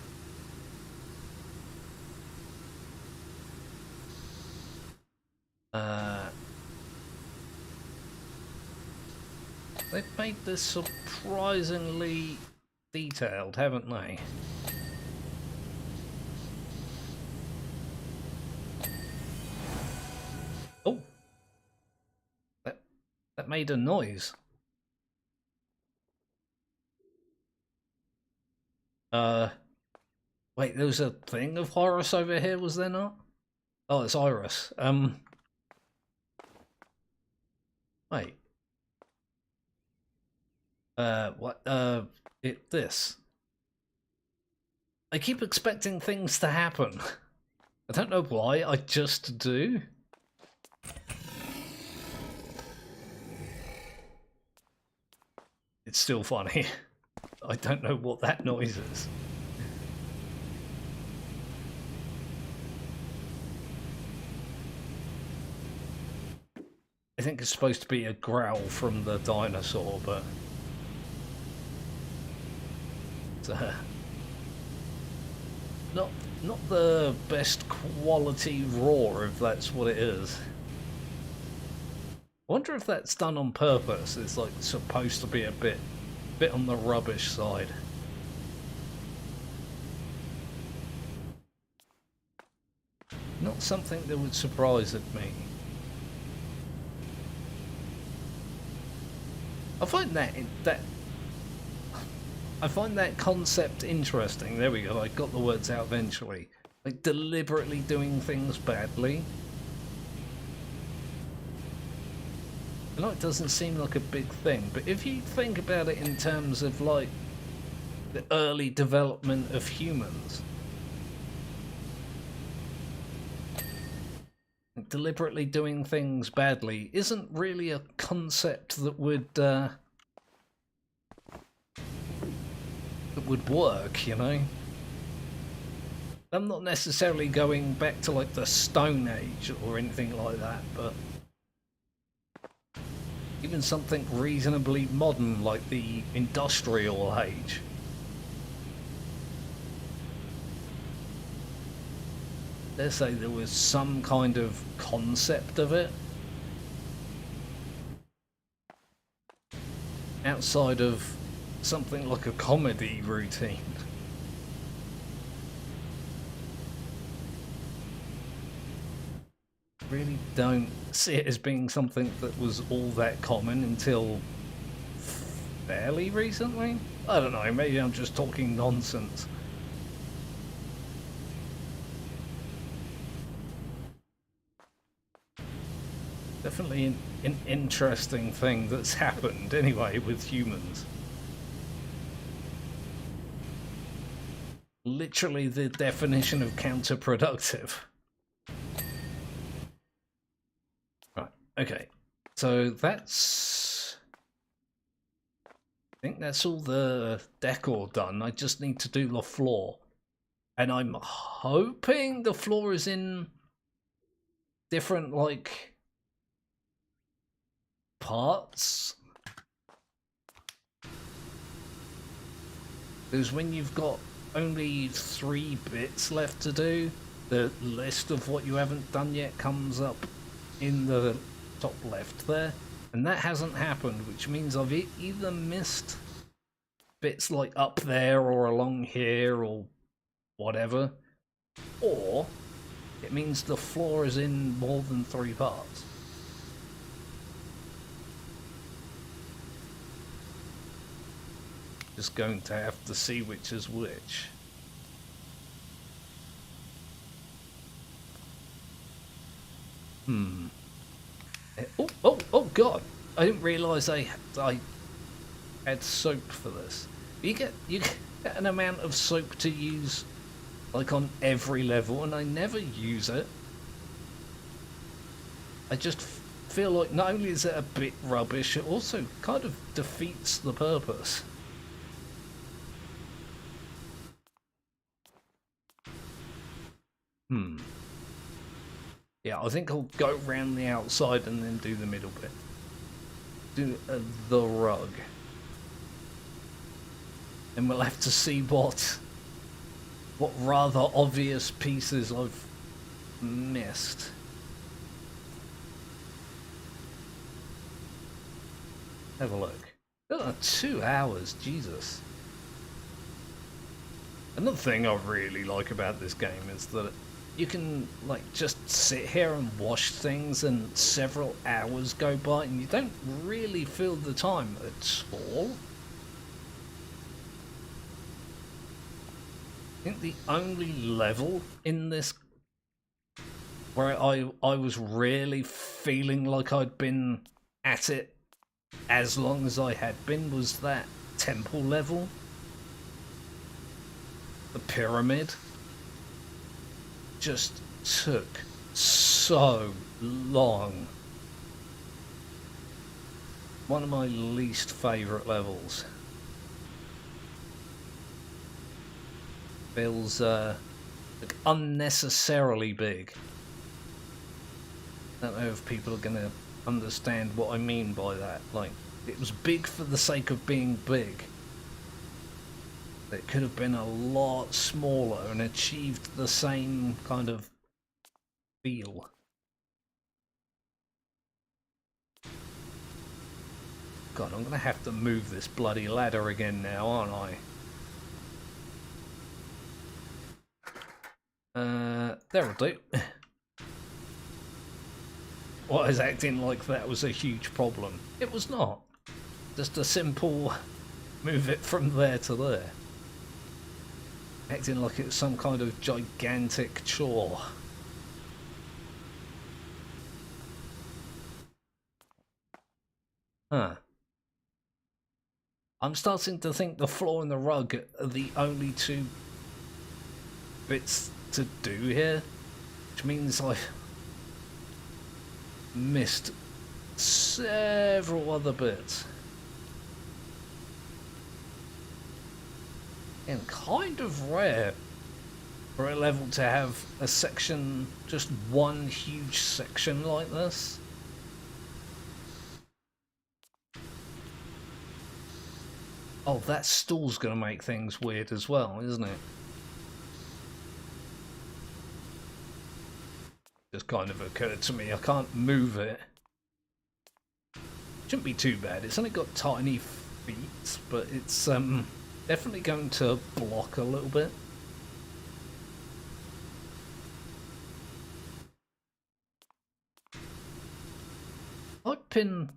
They've made this surprisingly detailed, haven't they? Oh! That made a noise. Wait, there was a thing of Horus over here, was there not? Oh, it's Iris. Wait. What? This. I keep expecting things to happen. I don't know why, I just do. It's still funny. I don't know what that noise is. I think it's supposed to be a growl from the dinosaur, but it's not the best quality roar, if that's what it is. I wonder if that's done on purpose. It's like supposed to be a bit on the rubbish side. Not something that would surprise at me. I find that concept interesting. There we go, I got the words out eventually. Like, deliberately doing things badly. I know it doesn't seem like a big thing, but if you think about it in terms of, like, the early development of humans, deliberately doing things badly isn't really a concept that would work, you know? I'm not necessarily going back to like the Stone Age or anything like that, but even something reasonably modern like the Industrial Age. Let's say there was some kind of concept of it outside of something like a comedy routine. Really don't see it as being something that was all that common until fairly recently. I don't know, maybe I'm just talking nonsense. Definitely an interesting thing that's happened anyway with humans. Literally the definition of counterproductive. Right, okay. So that's... I think that's all the decor done. I just need to do the floor. And I'm hoping the floor is in different, like, parts. Because when you've got only 3 bits left to do, the list of what you haven't done yet comes up in the top left there, and that hasn't happened, which means I've either missed bits like up there or along here or whatever, or it means the floor is in more than 3 parts. Just going to have to see which is which. Oh god! I didn't realise I had soap for this. You get an amount of soap to use like on every level, and I never use it. I just feel like not only is it a bit rubbish, it also kind of defeats the purpose. Yeah, I think I'll go round the outside and then do the middle bit. Do the rug. And we'll have to see what rather obvious pieces I've missed. Have a look. 2 hours, Jesus. Another thing I really like about this game is that you can like just sit here and wash things and several hours go by and you don't really feel the time at all. I think the only level in this where I was really feeling like I'd been at it as long as I had been was that temple level. The pyramid just took so long. One of my least favourite levels. Feels like unnecessarily big. I don't know if people are going to understand what I mean by that. Like, it was big for the sake of being big. It could have been a lot smaller and achieved the same kind of feel. God, I'm going to have to move this bloody ladder again now, aren't I? There'll do. Well, I was acting like that was a huge problem. It was not. Just a simple move it from there to there. Acting like it's some kind of gigantic chore. Huh. I'm starting to think the floor and the rug are the only two bits to do here, which means I've missed several other bits. And kind of rare for a level to have a section, just one huge section like this. Oh, that stool's gonna make things weird as well, isn't it? Just kind of occurred to me, I can't move it. Shouldn't be too bad, it's only got tiny feet, but it's definitely going to block a little bit. I've been...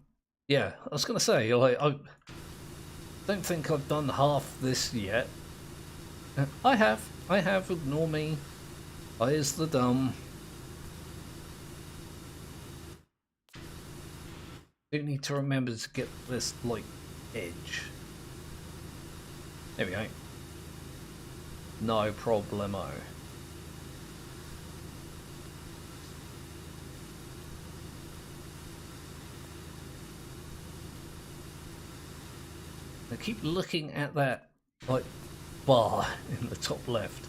yeah, I was going to say, like, I don't think I've done half this yet. I have, ignore me. I is the dumb. Do need to remember to get this, like, edge. There we go. No problemo. I keep looking at that, like, bar in the top left,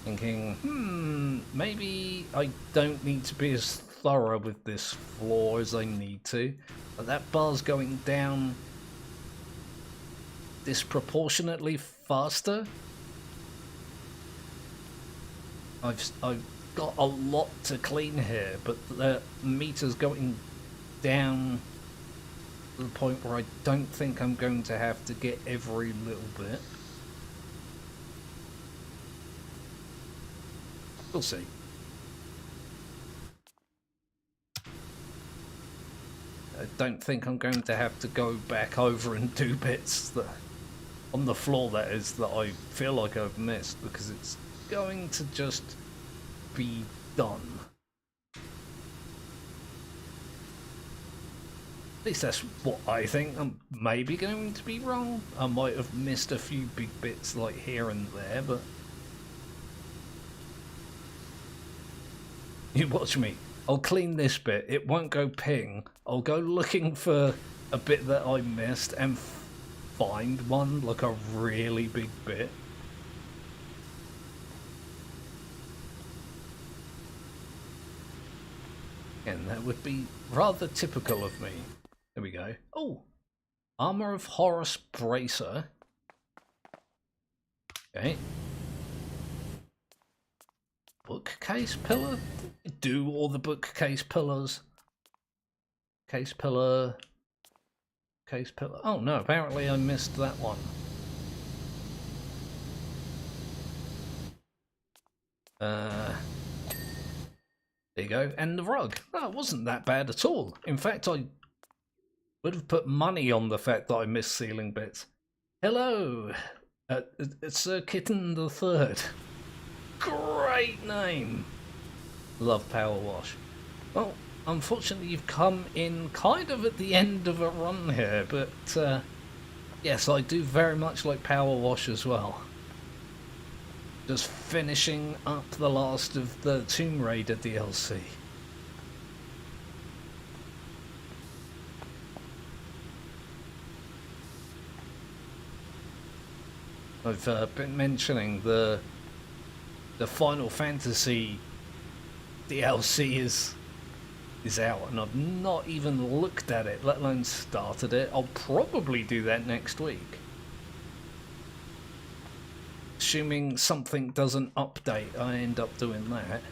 thinking, maybe I don't need to be as thorough with this floor as I need to. But that bar's going down disproportionately faster. I've got a lot to clean here, but the meter's going down to the point where I don't think I'm going to have to get every little bit. We'll see. I don't think I'm going to have to go back over and do bits that on the floor, that is, that I feel like I've missed, because it's going to just be done. At least that's what I think. I'm maybe going to be wrong. I might have missed a few big bits like here and there, but You watch me. I'll clean this bit. It won't go ping. I'll go looking for a bit that I missed and find one, like a really big bit. And that would be rather typical of me. There we go. Oh, Armor of Horus Bracer. Okay. Bookcase pillar? Do all the bookcase pillars. Case pillar. Case pillar. Oh no, apparently I missed that one. There you go. And the rug. Oh, it wasn't that bad at all. In fact, I would have put money on the fact that I missed ceiling bits. Hello. It's Kitten the Third. Great name. Love Powerwash. Well, unfortunately you've come in kind of at the end of a run here, but yes, I do very much like Powerwash as well. Just finishing up the last of the Tomb Raider DLC. I've been mentioning the Final Fantasy DLC is out, and I've not even looked at it, let alone started it. I'll probably do that next week. Assuming something doesn't update, I end up doing that.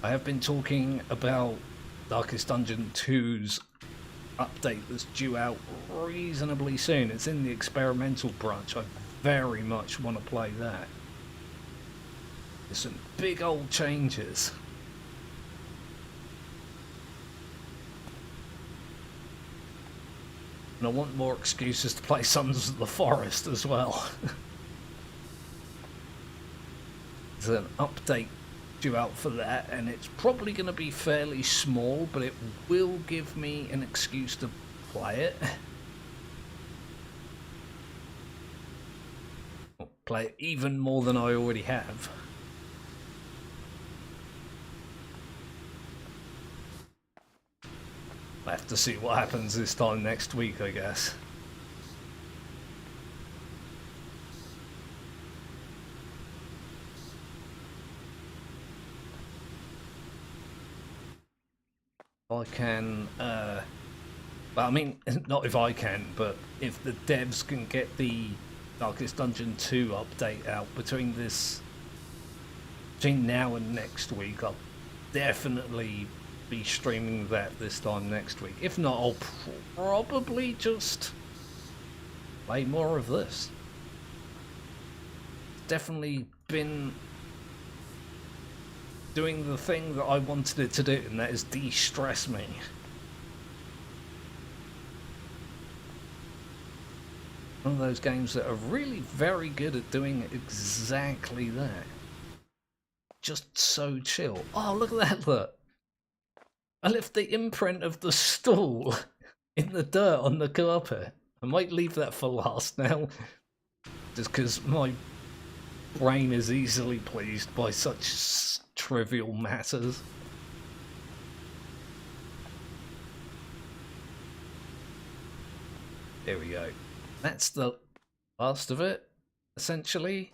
I have been talking about Darkest Dungeon 2's update that's due out reasonably soon. It's in the experimental branch. I very much want to play that. There's some big old changes. And I want more excuses to play Sons of the Forest as well. There's an update due out for that, and it's probably going to be fairly small, but it will give me an excuse to play it. I'll play it even more than I already have. I'll have to see what happens this time next week, I guess. I can, well, I mean, not if I can, but if the devs can get the Darkest Dungeon 2 update out between now and next week, I'll definitely be streaming that this time next week. If not, I'll probably just play more of this. Definitely been doing the thing that I wanted it to do, and that is de-stress me. One of those games that are really very good at doing exactly that. Just so chill. Oh, look at that, look. I left the imprint of the stool in the dirt on the carpet. I might leave that for last now, just because my brain is easily pleased by such trivial matters. There we go. That's the last of it, essentially.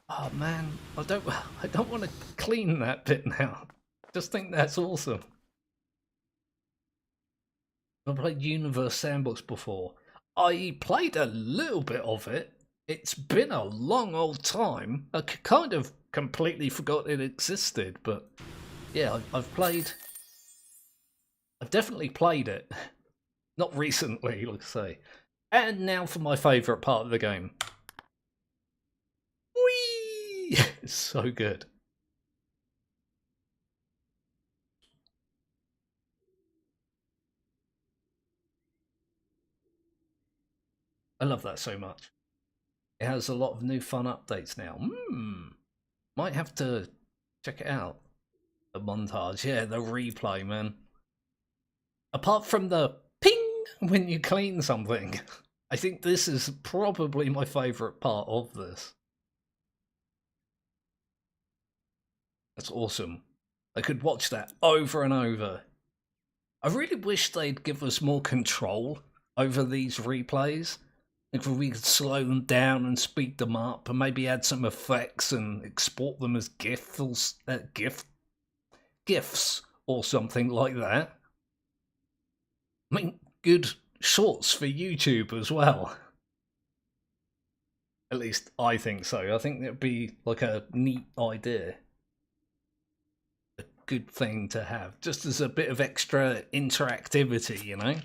Oh man, I don't want to clean that bit now. Just think that's awesome. I've played Universe Sandbox before. I played a little bit of it. It's been a long old time. I kind of completely forgot it existed, but yeah, I've definitely played it. Not recently, let's say. And now for my favourite part of the game. Whee! It's so good. I love that so much. It has a lot of new fun updates now. Might have to check it out. The montage, yeah, the replay, man. Apart from the ping when you clean something, I think this is probably my favourite part of this. That's awesome. I could watch that over and over. I really wish they'd give us more control over these replays. If we could slow them down and speed them up and maybe add some effects and export them as GIFs or something like that. I mean, good shorts for YouTube as well. At least I think so. I think that'd be like a neat idea. A good thing to have, just as a bit of extra interactivity, you know?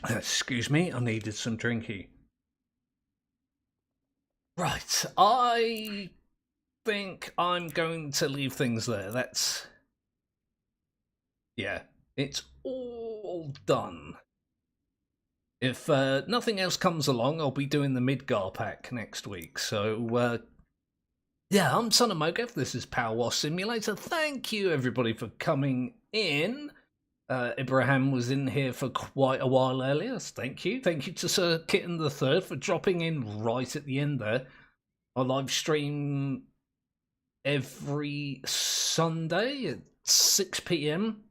Excuse me, I needed some drinky. Right, I think I'm going to leave things there. That's... yeah, it's all done. If nothing else comes along, I'll be doing the Midgar pack next week. So, yeah, I'm Son of Mogev. This is Powerwash Simulator. Thank you, everybody, for coming in. Ibrahim was in here for quite a while earlier. Thank you. Thank you to Sir Kitten the Third for dropping in right at the end there. I live stream every Sunday at 6 p.m.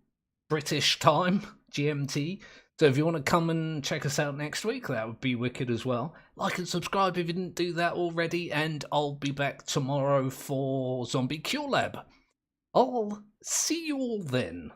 British time, GMT. So if you want to come and check us out next week, that would be wicked as well. Like and subscribe if you didn't do that already, and I'll be back tomorrow for Zombie Cure Lab. I'll see you all then.